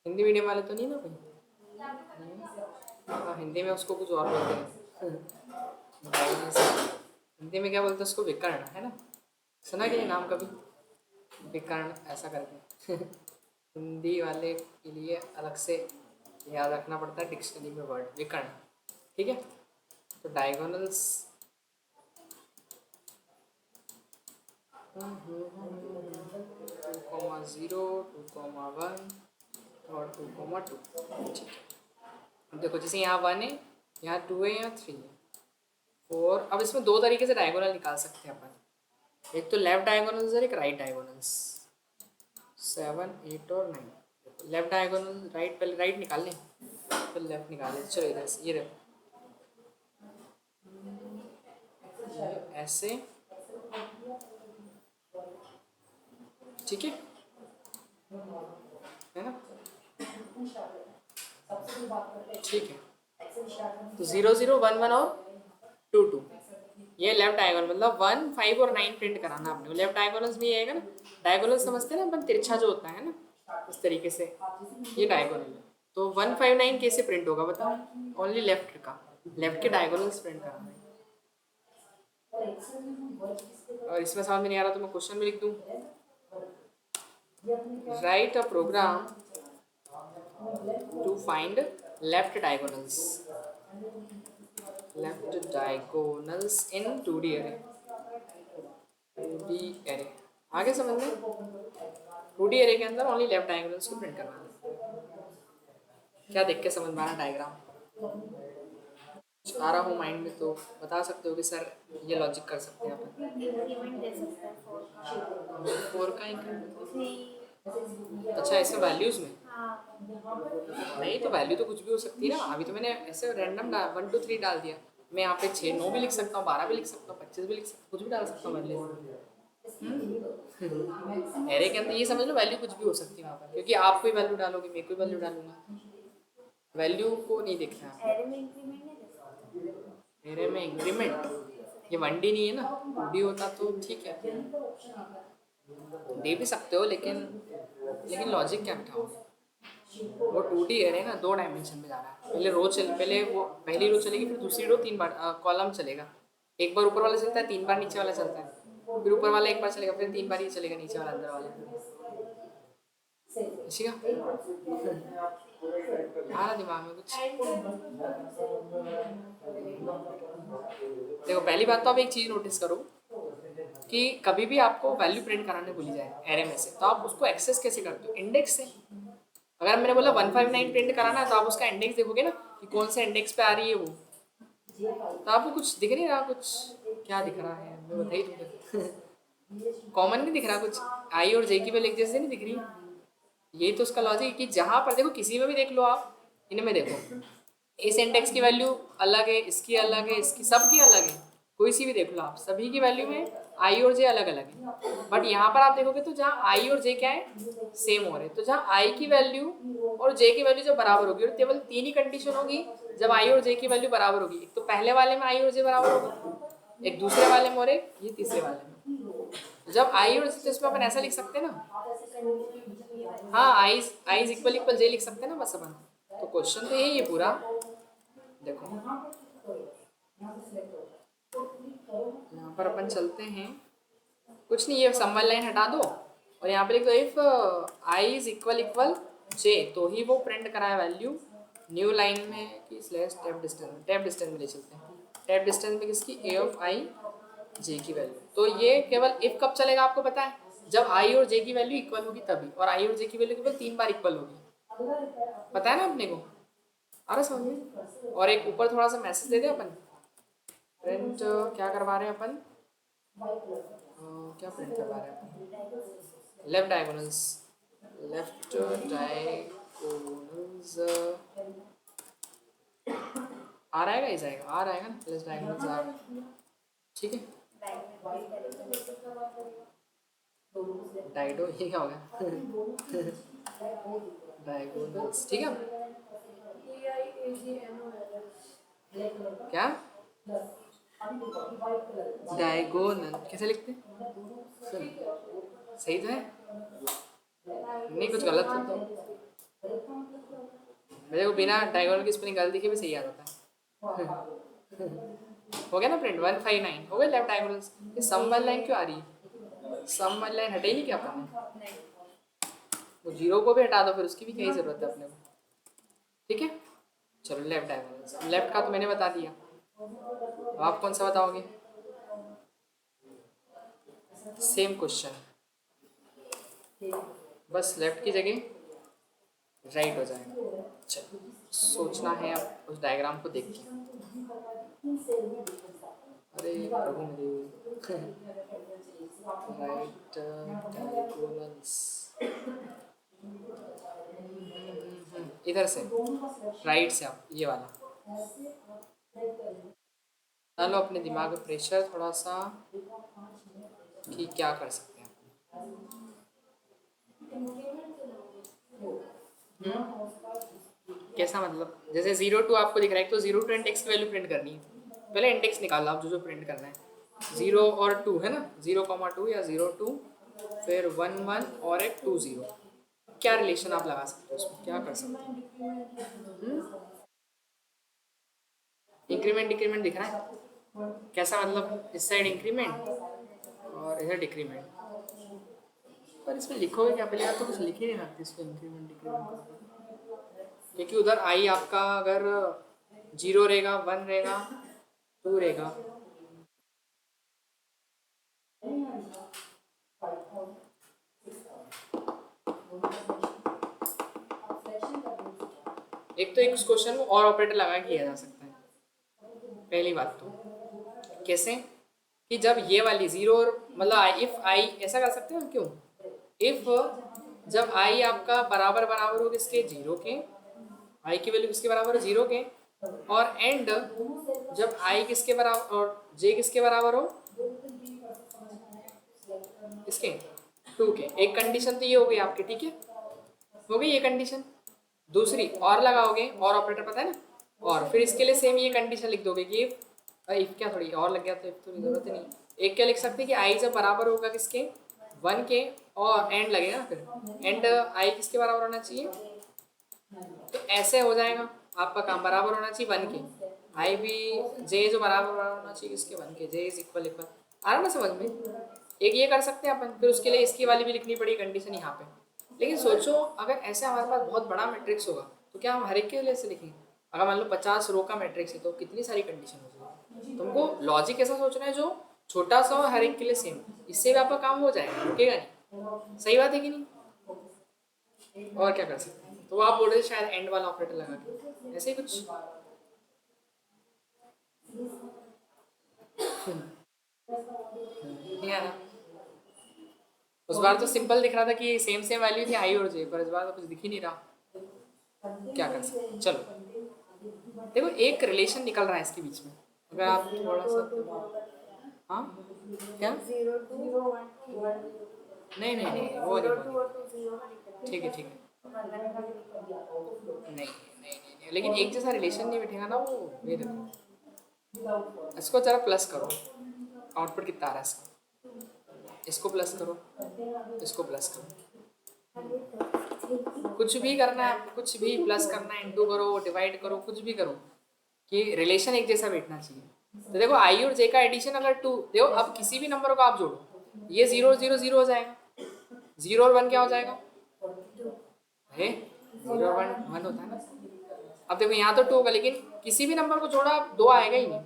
हिंदी मीडियम वाले तो नहीं ना कोई, हाँ हिंदी में उसको कुछ और बोलते हैं। डायगोनल्स हिंदी में क्या बोलते हैं उसको, विकर्ण, है ना, सुना कि नहीं नाम कभी, विकर्ण ऐसा करके। हिंदी वाले के लिए अलग से याद रखना पड़ता है डिक्शनरी में वर्ड विकर्ण, ठीक है। तो डायगोनल्स 2,0, 2,1 और 2,2, ठीक है। अब देखो जैसे यहाँ 1 है, यहाँ 2 है, यहाँ 3 है, 4। अब इसमें 2 तरीके से डायगोनल निकाल सकते हैं अपन, एक तो लेफ्ट डायगोनल्स और एक राइट डायगोनल्स, 7 8 और 9। लेफ्ट डायगोनल राइट, पहले राइट निकाल लें फिर लेफ्ट निकाल लें। चलो इधर से ये देखो, ऐसे, ठीक है ना, ठीक है। तो 0 0 1 1 और 2 2, ये लेफ्ट डायगोनल, मतलब 1 5 और 9 प्रिंट कराना आपने। लेफ्ट डायगोनल्स भी आएगा ना, डायगोनल समझते हैं ना अपन, तिरछा जो होता है ना, इस तरीके से ये डायगोनल है। तो 1 5 9 कैसे प्रिंट होगा बताओ, ओनली लेफ्ट का, लेफ्ट के डायगोनल्स प्रिंट कराना है। और इसमें समझ में नहीं आ रहा तो मैं क्वेश्चन में लिख दूँ, write a program to find left diagonals, in 2D array, 2D array आगे समझ में, 2D एरे के अंदर ओनली लेफ्ट डायगोनल्स को प्रिंट करवाना है। क्या देख के समझ में आ रहा डायग्राम, कुछ आ रहा हो माइंड में तो बता सकते हो कि सर ये लॉजिक कर सकते हैं अपन। इंक्रीमेंट दे सकता है 4 का, 4 का इंक्रीमेंट, 3। अच्छा इसमें वैल्यूज में हाँ, नहीं, तो वैल्यू तो कुछ भी हो सकती है ना। अभी तो मैंने ऐसे रैंडम 1 2 3 डाल दिया। मैं यहाँ पे 6 9 भी लिख सकता हूँ, 12 भी लिख सकता हूँ, 25 भी लिख सकता हूँ, कुछ भी डाल सकता हूँ वैल्यू। एरे के अंदर ये समझ लो वैल्यू कुछ भी हो सकती है वहाँ पर, क्योंकि आप कोई वैल्यू डालोगे, मैं कोई वैल्यू डालूंगा, वैल्यू को नहीं देखना है। एरे में इंक्रीमेंट नहीं दे सकते। एरे में इंक्रीमेंट, ये 1D नहीं है ना, 2D होता तो ठीक है, दे भी सकते हो, लेकिन लॉजिक क्या बिठाओगे। वो 2D एरे ना 2 डायमेंशन में जा रहा है। पहले वो पहली रो चलेगी, फिर दूसरी रो 3 बार कॉलम चलेगा। एक बार ऊपर वाला चलता है, 3 बार नीचे वाला चलता है, फिर ऊपर वाला एक बार चलेगा, फिर 3 बार ही चलेगा नीचे वाला अंदर वाला। ठीक है, आ रहा दिमाग में कुछ। देखो पहली बात तो आप एक चीज नोटिस करो कि कभी भी आपको वैल्यू प्रिंट कराने बोली जाए एरे में से, तो आप उसको एक्सेस कैसे करते हो? इंडेक्स से। अगर मैंने बोला 159 प्रिंट कराना है, तो आप उसका इंडेक्स देखोगे ना कि कौन से इंडेक्स पे आ रही है वो, तो आपको कुछ दिख नहीं रहा। कुछ क्या दिख रहा है मैं बता ही दूंगा। कॉमन नहीं दिख रहा कुछ, आई और जे की वैल्यू एक जैसे नहीं दिख रही। यही तो उसका लॉजिक है कि जहाँ पर देखो, किसी में भी देख लो आप, इनमें देखो इस इंडेक्स की वैल्यू अलग है, इसकी अलग है, इसकी सबकी अलग है, कोई सी भी देख लो आप, सभी की वैल्यू में आई और जे अलग अलग है। बट यहाँ पर आप देखोगे तो जहाँ आई और जे क्या है, सेम हो रहे हैं। तो जहाँ आई की वैल्यू और जे की वैल्यू जब बराबर होगी, और केवल 3 ही कंडीशन होगी जब आई और जे की वैल्यू बराबर होगी। एक तो पहले वाले में आई और जे बराबर होगा, एक दूसरे वाले में, और एक ये तीसरे वाले में। जब आई और जे, तो इसमें अपन ऐसा लिख सकते हैं ना, हाँ आई इक्वल इक्वल जे लिख सकते हैं ना बस अपन। तो क्वेश्चन तो यही है पूरा। देखो यहाँ पर अपन चलते हैं, कुछ नहीं, ये सम वाली लाइन हटा दो और यहाँ पे लिख दो if I is equal equal J, तो ही वो प्रिंट कराए वैल्यू। न्यू लाइन में कि स्लैश टैप डिस्टेंस में ले चलते हैं। टैप डिस्टेंस में किसकी, ए ऑफ आई जे की वैल्यू। तो ये केवल इफ कब चलेगा आपको पता है, जब आई और जे की वैल्यू इक्वल होगी तभी, और आई और जे की वैल्यू केवल 3 बार इक्वल होगी, पता है ना अपने को, आ रहा समझ में। और एक ऊपर थोड़ा सा मैसेज दे दे अपन, प्रिंट क्या करवा रहे हैं अपन, क्या प्रिंट करवा रहे हैं अपन, लेफ्ट डायगोनल्स, लेफ्ट डायगोनल्स आ रहा है गाइस, आएगा आ रहा है ना, लेफ्ट डायगोनल्स आ रहा है, ठीक है। डाइडो ये क्या हो गया, डायगोनल्स, ठीक है। क्या डायगोनल कैसे लिखते हैं, सही तो है, नहीं कुछ गलत हो तो मेरे को बिना डायगोनल की स्पेलिंग गलत दिखे भी सही आ जाता है। हो गया ना प्रिंट, 159 हो गया लेफ्ट डायगोनल्स। ये सम वाली लाइन क्यों आ रही है, सम वाली लाइन हटे नहीं क्या अपन ने, वो जीरो को भी हटा दो, फिर उसकी भी क्या ही जरूरत है अपने को, ठीक है। चलो लेफ्ट डायगोनल्स, लेफ्ट का तो मैंने बता दिया, अब आप कौन सा बताओगे, सेम क्वेश्चन, बस लेफ्ट की जगह राइट हो जाएगा। चलो सोचना है अब उस डायग्राम को देख के, अरे प्रभु मेरे, राइट डायगोनल्स, इधर से राइट से आप ये वाला डालो अपने दिमाग में प्रेशर थोड़ा सा कि क्या कर सकते हैं। कैसा मतलब, जैसे 0 2 आपको दिख रहा है, तो 0 टू इंडेक्स की वैल्यू प्रिंट करनी है, पहले इंडेक्स निकालो आप जो प्रिंट करना है। 0 और 2 है ना, 0,2 या 0 2, फिर 1 1 और एक 2 0, क्या रिलेशन आप लगा सकते हो उसमें, क्या कर सकते हो। इंक्रीमेंट डिक्रीमेंट दिख रहा है, कैसा मतलब, इस साइड इंक्रीमेंट और इधर डिक्रीमेंट, पर इसमें लिखोगे क्या, पहले आप तो कुछ लिख ही नहीं सकते इसको इंक्रीमेंट डिक्रीमेंट, क्योंकि उधर आई आपका अगर 0 रहेगा, 1 रहेगा, 2 रहेगा, एक तो एक क्वेश्चन को और ऑपरेटर लगा किया जा सकता है, पहली बात तो कैसे कि जब ये वाली जीरो और मतलब इफ आई ऐसा कर सकते हैं हम, क्यों इफ जब आई आपका बराबर बराबर हो किसके, जीरो के, आई की वैल्यू किसके बराबर है, जीरो के, और एंड जब आई किसके बराबर और जे किसके बराबर हो, किसके, टू के। एक कंडीशन तो ये हो गई आपकी, ठीक है, हो गई ये कंडीशन। दूसरी और लगाओगे, और ऑपरेटर पता है ना, और फिर इसके लिए सेम ये कंडीशन लिख दोगे कि इफ क्या थोड़ी और लग गया तो इफ तो जरूरत ही नहीं। एक क्या लिख सकते हैं कि आई जब बराबर होगा किसके, वन के, और एंड लगेगा ना, फिर एंड आई किसके बराबर होना चाहिए, तो ऐसे हो जाएगा आपका काम, बराबर होना चाहिए वन के, आई भी जे जो बराबर बराबर होना चाहिए किसके, वन के, जे इज इक्वल इक्वल। आ रहा ना समझ में, एक ये कर सकते हैं अपन, फिर उसके लिए इसकी वाली भी लिखनी पड़ी कंडीशन यहाँ पे। लेकिन सोचो अगर ऐसे हमारे पास बहुत बड़ा मैट्रिक्स होगा तो क्या हम हर एक के लिए ऐसे लिखेंगे। अगर मान लो 50 रो का मैट्रिक्स है तो कितनी सारी कंडीशन हो जाएगी। तुमको लॉजिक ऐसा सोचना है जो छोटा सा हो, हर एक के लिए सेम, इससे भी आपका काम हो जाएगा, रुकेगा नहीं। सही बात है कि नहीं, और क्या कर सकते हैं। तो आप बोल रहे थे शायद एंड वाला ऑपरेटर लगा के, ऐसे ही कुछ। नहीं आ रहा, उस बार तो सिंपल दिख रहा था कि सेम सेम वैल्यू थी आई और जे, पर इस बार तो कुछ दिख ही नहीं रहा, क्या कर सकते हैं। चलो देखो एक रिलेशन निकल रहा है इसके बीच में, अगर आप थोड़ा सा, हाँ क्या, जीरो टू वन, नहीं नहीं नहीं वो जीरो नहीं टू वो और टू जीरो का difference ठीक है ठीक है, वन वन का भी difference। नहीं नहीं नहीं नहीं, लेकिन एक जैसा रिलेशन नहीं बैठेगा ना वो, ये देखो इसको जरा प्लस करो, आउटपुट कितना आ रहा है इसका, इसको प्लस करो, इसको प्लस करो, कुछ भी करना है आपको, कुछ भी प्लस करना है, इंटू करो, डिवाइड करो, कुछ भी करो, कि रिलेशन एक जैसा बैठना चाहिए। तो देखो आई और जे का एडिशन अगर टू, देखो अब किसी भी नंबर को आप जोड़ो, ये जीरो जीरो जीरो हो जाएगा, जीरो और वन क्या हो जाएगा, है जीरो और वन वन होता है ना। अब देखो यहाँ तो टू होगा, लेकिन किसी भी नंबर को जोड़ा आप दो आएगा ही नहीं,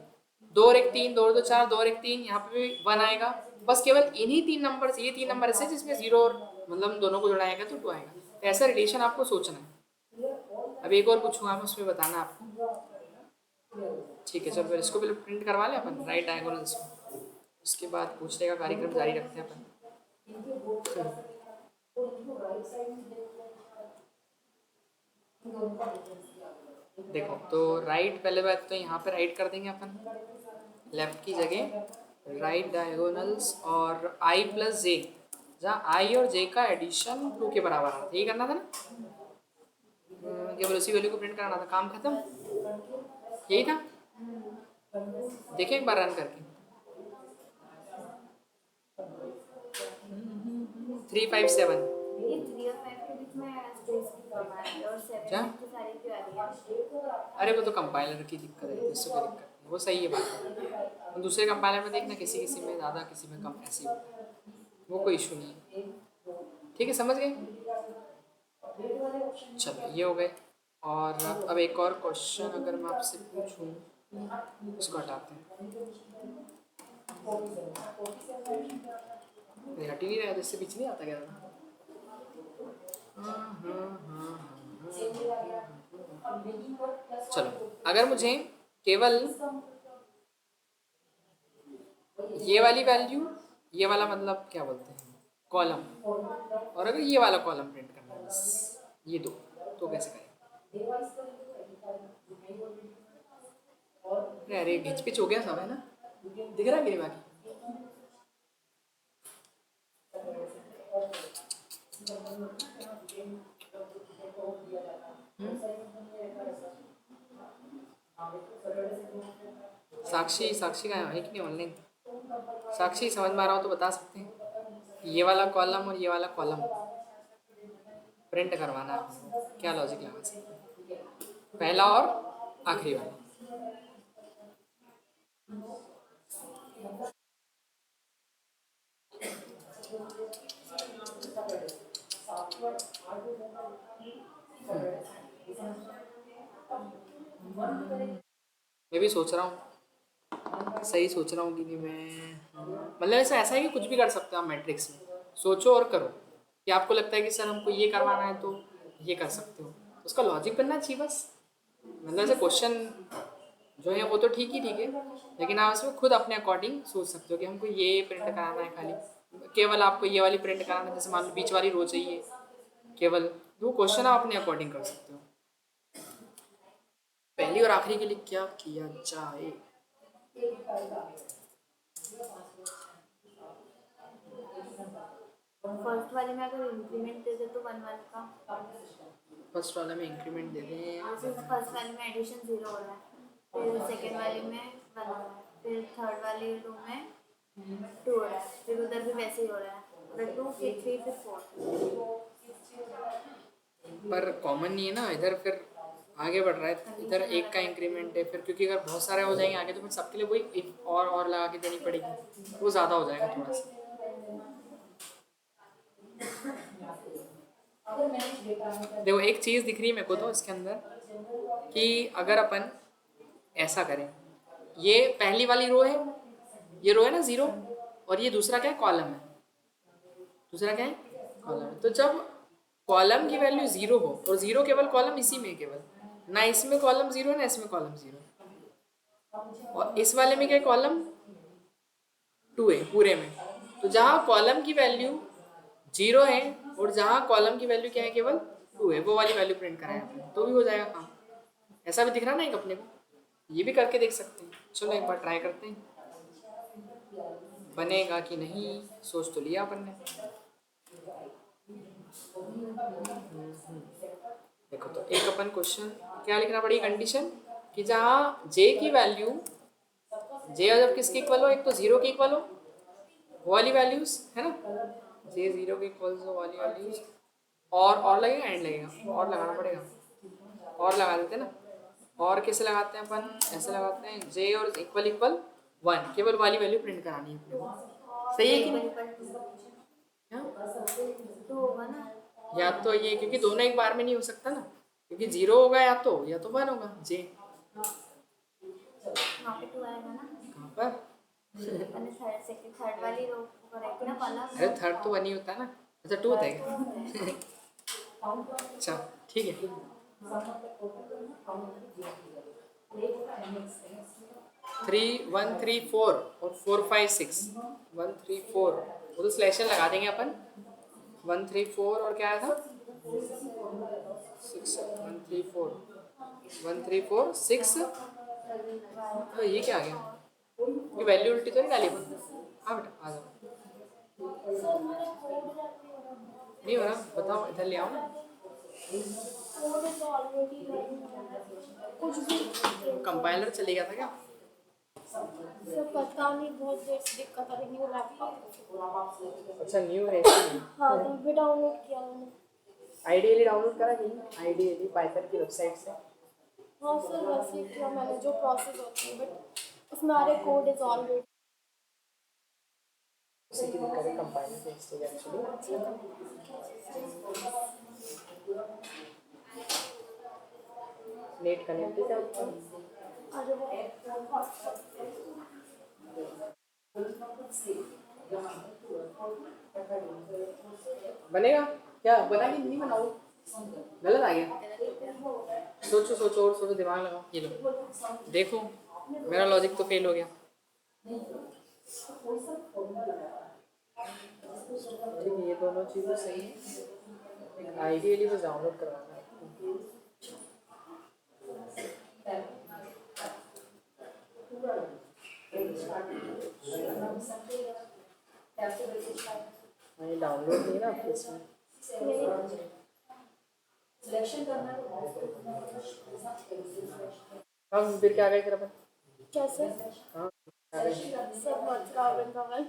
दो और एक तीन, दो और दो चार, दो और एक तीन, यहाँ पे भी वन आएगा। बस केवल इन्हीं तीन नंबर से, ये तीन नंबर ऐसे जिसमें जीरो और मतलब दोनों को जोड़ाएगा तो टू आएगा। तो ऐसा रिलेशन आपको सोचना है। अब एक और पूछूंगा मैं, उसमें बताना आपको, ठीक है। चलो फिर इसको पहले प्रिंट करवा लें अपन, राइट डायगोनल्स को, उसके बाद पूछने का कार्यक्रम जारी रखते हैं अपन। देखो तो राइट, पहले बात तो यहाँ पे राइट कर देंगे अपन, लेफ्ट की जगह राइट डायगोनल्स और आई प्लस जे, जहाँ आई और जे का एडिशन टू के बराबर आ रहा था, ये करना था ना, केवल उसी वैल्यू को प्रिंट कराना था, काम खत्म, यही था। देखिए एक बार रन करके, 357, ये 3 और 5 के बीच में स्पेस की प्रॉब्लम है और 7 क्या? की सारी क्यों आ रही है? अरे वो तो कंपाइलर की दिक्कत है, इससे कोई दिक्कत नहीं, वो सही है बात। तो दूसरे कंपाइलर में देखना, किसी किसी में ज़्यादा किसी में कम, ऐसे ही होता है, वो कोई इशू नहीं है। ठीक है, समझ गए। चलो ये हो गए, और अब एक और क्वेश्चन अगर मैं आपसे पूछूं, उसको हटाते हैं, हट ही नहीं रहा, जिससे पीछे नहीं आता क्या था। चलो अगर मुझे केवल ये वाली वैल्यू, ये वाला मतलब क्या बोलते हैं कॉलम, और अगर ये वाला कॉलम प्रिंट करना है बस ये दो, तो कैसे करें। अरे घिच पिच हो गया सब, है ना, दिख रहा है मेरे बाकी। साक्षी, साक्षी का है कि नहीं ऑनलाइन, साक्षी समझ में आ रहा हो तो बता सकते हैं। ये वाला कॉलम और ये वाला कॉलम प्रिंट करवाना है, क्या लॉजिक लगा सकते हैं, पहला और आखिरी वाला। मैं भी सोच रहा हूँ, सही सोच रहा हूँ कि नहीं मैं, मतलब ऐसा ऐसा है कि कुछ भी कर सकते हो आप मैट्रिक्स में, सोचो और करो, कि आपको लगता है कि सर हमको ये करवाना है तो ये कर सकते हो, उसका लॉजिक बनना चाहिए बस। मतलब ऐसे क्वेश्चन जो है वो तो ठीक है, लेकिन आप इसमें खुद अपने अकॉर्डिंग सोच सकते हो कि हमको ये प्रिंट कराना है खाली, केवल आपको ये वाली प्रिंट कराना है, जैसे मान लो बीच वाली रो चाहिए केवल, वो क्वेश्चन आप अपने अकॉर्डिंग कर सकते हो। पहली और आखिरी के लिए क्या किया जाए? फर्स्ट वाले में अगर इंक्रीमेंट दे दे तो 1 1 का, फर्स्ट वाले में इंक्रीमेंट दे दें, जैसे फर्स्ट वाले में एडिशन 0 हो रहा है, फिर सेकेंड वाले में 1 हो रहा है, फिर थर्ड वाले रो में 2 हो रहा है, फिर उधर भी वैसे ही हो रहा है, उधर 2 फिर 3 फिर 4। पर कॉमन नहीं है ना इधर, फिर आगे बढ़ रहा है, इधर एक का इंक्रीमेंट है, फिर क्योंकि अगर बहुत सारे हो जाएंगे आगे तो फिर सबके लिए वही एक और लगा के देनी पड़ेगी, वो ज़्यादा हो जाएगा थोड़ा सा। देखो एक चीज़ दिख रही है मेरे को तो इसके अंदर, कि अगर अपन ऐसा करें, ये पहली वाली रो है, ये रो है ना 0, और ये दूसरा क्या है, कॉलम है, दूसरा क्या है, कॉलम है। तो जब कॉलम की वैल्यू 0 हो, और 0 केवल कॉलम इसी में है केवल, ना इसमें कॉलम 0 है ना इसमें कॉलम 0, और इस वाले में क्या है, कॉलम 2 है पूरे में। तो जहाँ कॉलम की वैल्यू 0 है और जहाँ कॉलम की वैल्यू क्या है, केवल 2 है, वो वाली वैल्यू प्रिंट कराएं आपने, तो भी हो जाएगा काम। ऐसा भी दिख रहा ना एक अपने को, ये भी करके देख सकते हैं। चलो एक बार ट्राई करते हैं, बनेगा कि नहीं, सोच तो लिया अपन ने। देखो तो एक अपन क्वेश्चन क्या लिखना पड़ेगी, कंडीशन, कि जहाँ जे की वैल्यू, जे जब किसके इक्वल हो, एक तो 0 के इक्वल हो, वो वाली वैल्यूज है ना, जे 0 के इक्वल हो वाली वैल्यूज, और लगेगा, एंड लगेगा, और लगाना पड़ेगा, और लगा देते ना। और कैसे लगाते हैं अपन, ऐसे लगाते हैं, जे और इक्वल इक्वल 1, केवल वाली वैल्यू प्रिंट करानी है अपने को। सही है कि नहीं? क्या? 2 होगा ना, या तो ये, क्योंकि दोनों एक बार में नहीं हो सकता ना, क्योंकि 0 होगा या तो 1 होगा, जे वहाँ पे 2 आएगा ना, कहाँ पर? मैंने थर्ड वाली रो करेक्ट ना कॉलम। अरे थर्ड तो 1 ही होता है ना, अच्छा 2 होता है क्या? अच्छा ठीक है। 3 1 3 4 और 4 5 6, 1 3 4, वो तो स्लैशर लगा देंगे अपन, 1 3 4 और क्या आया था, 6, 1 3 4, 1 3 4 6, तो ये क्या आ गया, ये वैल्यू उल्टी तो नहीं डाली अपन, हाँ बेटा आ जाओ, नहीं हो रहा, बताओ इधर ले आओ ना, कुछ भी कंपाइलर चले गया था क्या? सब पता नहीं, बहुत देर से दिक्कत आ रही है लैपटॉप। अच्छा न्यू है इसलिए। हाँ तो भी डाउनलोड किया मैंने। आईडियली डाउनलोड करा कि आईडियली पाइथन की वेबसाइट से? हाँ सर वैसे ही किया मैंने, जो प्रोसेस होती है, बट उसमें आ रहे कोड इज ऑलरेडी। उसी की दिक्कत है, कंपाइलर से मिस्टेक एक्चुअली। नेट कनेक्टेड है आपका? अरे वो बनेगा क्या, बना कि नहीं बनाओ, गलत आ गया, सोचो सोचो और सोचो, दिमाग लगाओ, ये लो देखो, मेरा लॉजिक तो फेल हो गया। ठीक है, ये दोनों चीज़ें सही है, आइडियली बस डाउनलोड करवाना है। ये डाउनलोड नहीं ना आपके इसमें, हम फिर क्या गए फिर अपन, कैसे हाँ क्या गए, सब मथुरा वृंदावन,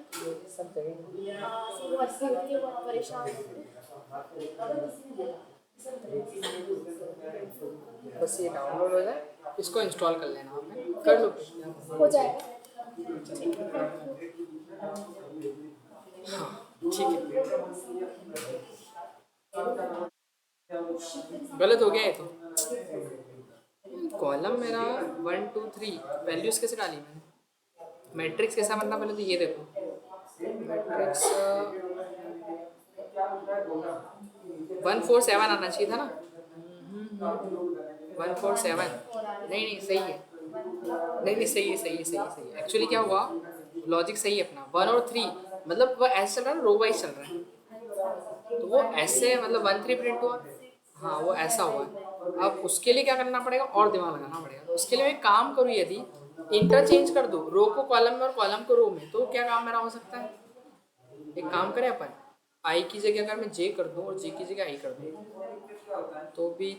सब जगह। हाँ सब बहुत भीड़ थी, बहुत परेशान थी। बस ये डाउनलोड हो जाए, इसको इंस्टॉल कर लेना, आपने कर लो हो जाएगा। हाँ ठीक है। गलत हो गया है तो, कॉलम मेरा 1 2 3, वैल्यूज कैसे डाली मैंने, मैट्रिक्स कैसा बनना, पहले तो ये देखो, मैट्रिक्स 1 4 7 आना चाहिए था ना, 1 4 7, नहीं नहीं सही है, नहीं नहीं, सही है सही है सही है सही है। एक्चुअली क्या हुआ, लॉजिक सही है अपना, 1 और 3 मतलब वो ऐसे चल रहा है ना, रो वाइज चल रहा है, तो वो ऐसे मतलब 1 3 प्रिंट हुआ। हाँ वो ऐसा हुआ है। अब उसके लिए क्या करना पड़ेगा, और दिमाग लगाना पड़ेगा। तो उसके लिए मैं एक काम करूँ, यदि इंटरचेंज कर दूँ रो को कॉलम में और कॉलम को रो में, तो क्या काम मेरा हो सकता है। एक काम करें अपन, आई की जगह अगर मैं जे कर दूँ और जे की जगह आई कर दूँ, तो भी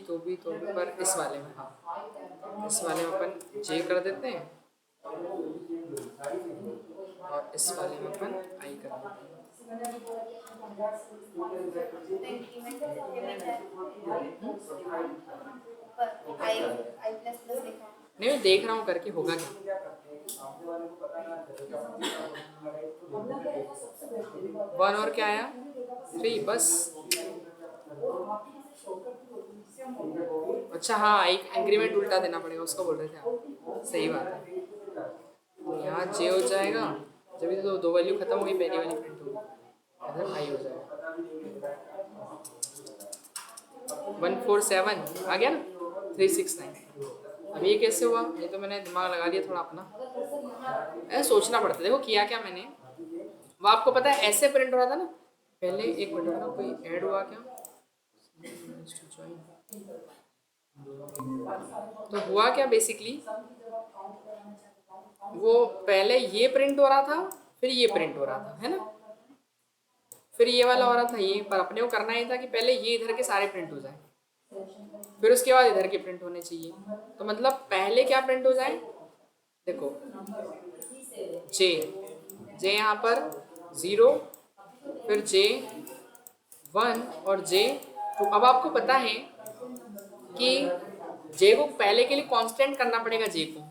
पर इस वाले में, हाँ इस वाले में अपन जे कर देते हैं और इस वाले में अपन आई कर देते हैं। तो इंक्रीमेंट करके मैं क्या ऊपर आई प्लस प्लस लिखा है। नहीं मैं देख रहा हूँ करके होगा क्या। 1 और क्या आया, 3 बस। अच्छा हाँ, एक इंक्रीमेंट उल्टा देना पड़ेगा, उसको बोल रहे थे आप, सही बात है। तो यहाँ जे हो जाएगा, जब तो दो वैल्यू खत्म हो गई, पहली वाली प्रिंट होगी, इधर आई हो जाएगा। 147 आ गया ना, 369। अब ये कैसे हुआ, ये तो मैंने दिमाग लगा लिया थोड़ा अपना, ऐसे सोचना पड़ता है। देखो किया क्या मैंने, वो आपको पता है ऐसे प्रिंट हो रहा था ना पहले। एक मिनट ना, कोई ऐड हुआ क्या, तो हुआ क्या बेसिकली, वो पहले ये प्रिंट हो रहा था, फिर ये प्रिंट हो रहा था, है ना, फिर ये वाला हो रहा था ये, पर अपने को करना ही था कि पहले ये इधर के सारे प्रिंट हो जाए, फिर उसके बाद इधर के प्रिंट होने चाहिए। तो मतलब पहले क्या प्रिंट हो जाए, देखो जे, जे यहाँ पर 0, फिर J1 और J2। अब आपको पता है कि जे को पहले के लिए कांस्टेंट करना पड़ेगा जे को,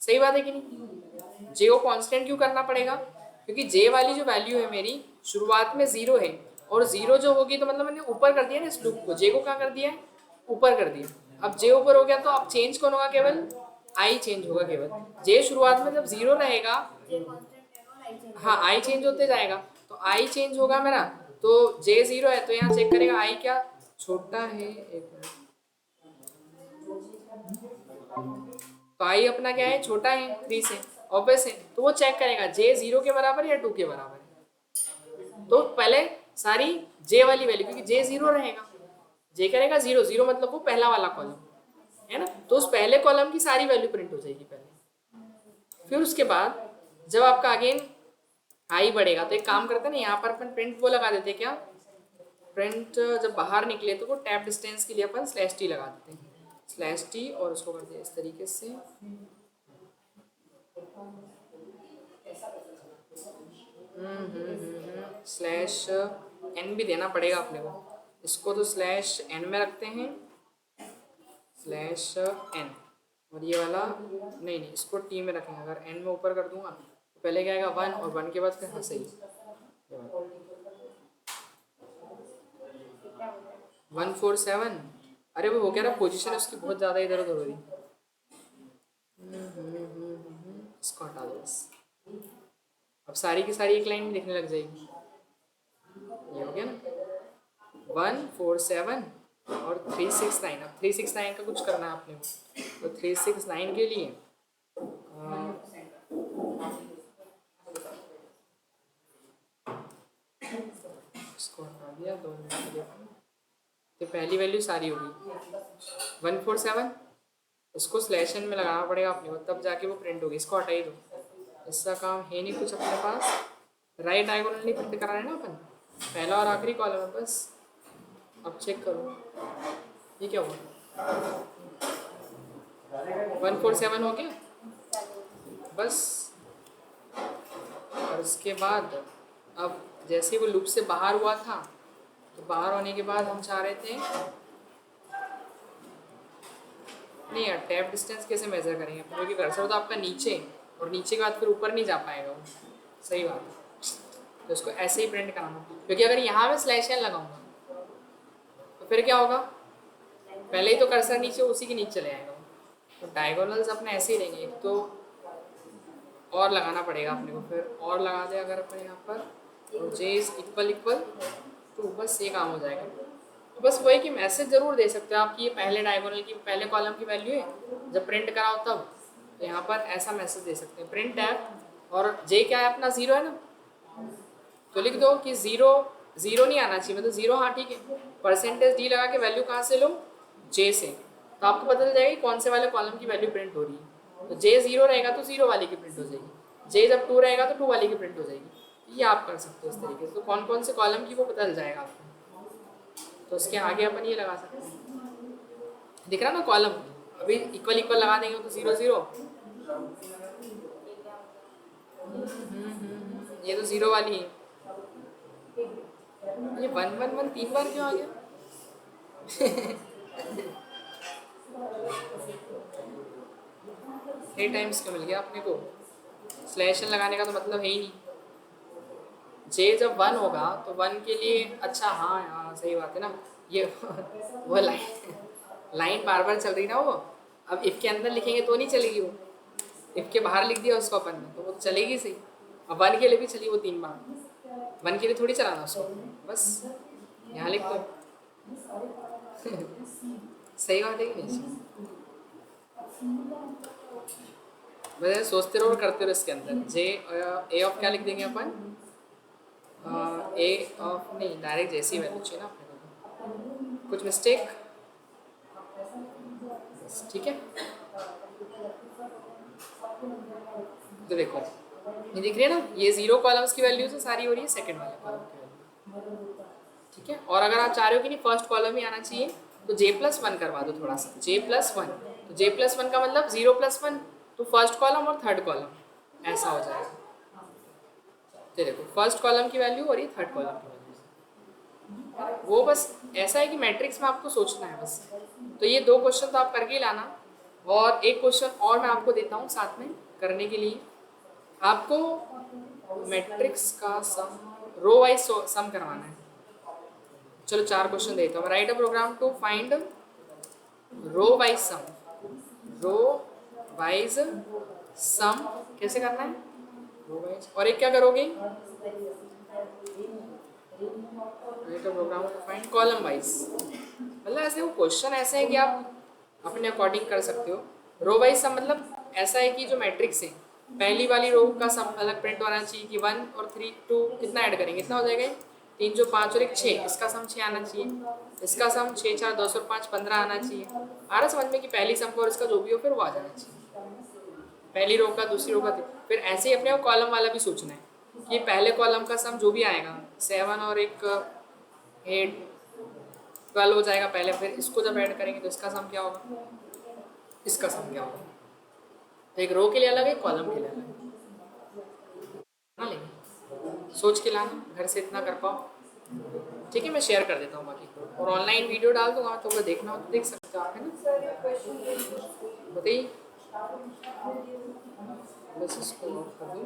सही बात है कि नहीं। जे को कांस्टेंट क्यों करना पड़ेगा, क्योंकि जे वाली जो वैल्यू है मेरी शुरुआत में 0 है, और 0 जो होगी तो मतलब मैंने ऊपर कर दिया ना इस लूप को, जे को क्या कर दिया है, ऊपर कर दिया। अब जे ऊपर हो गया तो अब चेंज कौन होगा, केवल आई चेंज होगा केवल। जे शुरुआत में जब 0 रहेगा, जे कांस्टेंट रहेगा और आई चेंज हाँ आई चेंज होते जाएगा, तो आई चेंज होगा मेरा, तो जे 0 है तो यहाँ चेक करेगा आई क्या छोटा है, एक मिनट, तो आई अपना क्या है, छोटा है 3 से, ऑब्वियस है, तो वो चेक करेगा जे 0 के बराबर या 2 के बराबर है। तो पहले सारी जे वाली वैल्यू, क्योंकि जे 0 रहेगा, जे करेगा 0 0 मतलब वो पहला वाला कॉलम है ना, तो उस पहले कॉलम की सारी वैल्यू प्रिंट हो जाएगी पहले। फिर उसके बाद जब आपका अगेन आई बढ़ेगा, तो एक काम करते हैं ना, यहाँ पर अपन प्रिंट वो लगा देते हैं क्या, प्रिंट जब बाहर निकले तो वो टैप डिस्टेंस के लिए अपन /t लगा देते हैं, /t, और उसको करते हैं इस तरीके से, /n भी देना पड़ेगा अपने को, इसको तो /n में रखते हैं, /n, और ये वाला नहीं नहीं इसको t में रखेंगे। अगर n में ऊपर कर दूंगा तो पहले क्या आएगा 1, और 1 के बाद फिर हाँ सही 147। अरे वो हो गया ना, पोजीशन उसकी बहुत ज़्यादा इधर उधर हो रही, इसको हटा दो बस। अब सारी की सारी एक लाइन में दिखने लग जाएगी, ये हो गया ना 147 और 369। अब 369 का कुछ करना है आपने को, तो 369 के लिए इसको हटा दिया 2 मिनट के लिए, तो पहली वैल्यू सारी होगी 147, इसको /n में लगाना पड़ेगा अपने को, तब जाके वो प्रिंट होगी। इसको हटाई दो, इसका काम है नहीं कुछ अपने पास, राइट डायगोनल नहीं प्रिंट करा है ना अपन, पहला और आखिरी कॉलम है बस। अब चेक करो ये क्या हुआ, 147 हो गया बस। और उसके बाद अब जैसे वो लूप से बाहर हुआ था, तो बाहर होने के बाद हम चाह रहे थे, नहीं यार टैप डिस्टेंस कैसे मेजर करेंगे, क्योंकि कर्सर तो आपका नीचे, और नीचे के बाद फिर ऊपर नहीं जा पाएगा वो, सही बात है। तो उसको ऐसे ही प्रिंट कराना, क्योंकि अगर यहाँ में /n लगाऊंगा तो फिर क्या होगा, पहले ही तो कर्सर नीचे, उसी के नीचे चले आएगा। तो डायगोनल्स अपने ऐसे ही रहेंगे, एक तो और लगाना पड़ेगा अपने को, फिर और लगा दे अगर अपन यहाँ पर, तो j = 2, बस ये काम हो जाएगा। तो बस वही कि मैसेज ज़रूर दे सकते हो आप कि ये पहले डायगोनल की, पहले कॉलम की वैल्यू है, जब प्रिंट कराओ तब तो यहाँ पर ऐसा मैसेज दे सकते हैं प्रिंट एफ, और जे क्या है अपना 0 है ना, तो लिख दो कि 0 नहीं आना चाहिए, मतलब 0 हाँ ठीक है, परसेंटेज डी लगा के वैल्यू कहाँ से लो, जे से, तो आपको पता चल जाएगा कौन से वाले कॉलम की वैल्यू प्रिंट हो रही है। तो जे 0 रहेगा तो 0 वाले की प्रिंट हो जाएगी, जे जब 2 रहेगा तो 2 वाले की प्रिंट हो जाएगी। ये आप कर सकते हो इस तरीके से, तो कौन कौन से कॉलम की वो पता चल जाएगा आपको। तो उसके आगे अपन ये लगा सकते हैं, दिख रहा ना कॉलम, अभी इक्वल इक्वल लगा देंगे तो 0 0, ये तो 0 वाली है, ये 1 1 1 3 बार क्यों आ गया? थ्री टाइम्स क्यों मिल गया अपने को? स्लैश लगाने का तो मतलब है ही नहीं। जे जब 1 होगा तो 1 के लिए, अच्छा हाँ हाँ सही बात है ना, ये वो लाइन बार बार चल रही ना वो, अब इफ के अंदर लिखेंगे तो नहीं चलेगी वो, इफ के बाहर लिख दिया उसको अपन ने तो वो तो चलेगी सही। अब 1 के लिए भी चली वो 3 बार, 1 के लिए थोड़ी चलाना उसको, बस यहाँ लिख दो। सही बात है कि नहीं? वैसे सोचते रहो और करते रहो। इसके अंदर जे ए ऑफ क्या लिख देंगे अपन, ए ऑफ नहीं, डायरेक्ट जैसी वैल्यू चाहिए ना अपने को, कुछ मिस्टेक, ठीक है। तो देखो ये दिख रही है ना, ये 0 कॉलम्स की वैल्यू से सारी हो रही है सेकंड वाले कॉलम की वैल्यू, ठीक है। और अगर आप चाह रहे हो कि नहीं फर्स्ट कॉलम ही आना चाहिए तो j+1 करवा दो थोड़ा सा, j+1, तो j+1 का मतलब 0+1, तो फर्स्ट कॉलम और थर्ड कॉलम ऐसा हो जाएगा। तो देखो फर्स्ट कॉलम की वैल्यू और ये थर्ड कॉलम की वैल्यू, वो बस ऐसा है कि मैट्रिक्स में आपको सोचना है बस। तो ये 2 क्वेश्चन तो आप करके ही लाना, और एक क्वेश्चन और मैं आपको देता हूँ साथ में करने के लिए। आपको मैट्रिक्स का सम, रो वाइज सम करवाना है। चलो 4 क्वेश्चन देता हूँ। Write a program to find row wise sum, row wise sum कैसे करना है, रो वाइज। और एक क्या करोगे, write a program to find column wise, मतलब ऐसे वो क्वेश्चन ऐसे है कि आप अपने अकॉर्डिंग कर सकते हो। रो वाइज सम मतलब ऐसा है कि जो मैट्रिक्स है पहली वाली रो का सम अलग प्रिंट होना चाहिए कि 1 और 3 2 कितना ऐड करेंगे इतना हो जाएगा, 3 जो 5 और 1 6, इसका सम 6 आना चाहिए, इसका सम 6 4 10 और 5 15 आना चाहिए। आ रहा समझ में कि पहली सम को और इसका जो भी हो फिर वो आ जाना चाहिए, पहली रो का दूसरी रो का। फिर ऐसे ही अपने को कॉलम वाला भी सोचना है कि पहले कॉलम का सम जो भी आएगा 7 और 1 8 12 हो जाएगा पहले, फिर इसको जब ऐड करेंगे तो इसका सम क्या होगा, इसका सम क्या होगा। तो एक रो के लिए अलग है, कॉलम के लिए अलग है ना, लेंगे सोच के लाना, घर से इतना कर पाओ, ठीक है। मैं शेयर कर देता हूँ बाकी, और ऑनलाइन वीडियो डाल दूँगा तो अगर देखना हो तो देख सकते हो आप, है ना। बताइए, बस इसको ऑफ कर दूँ।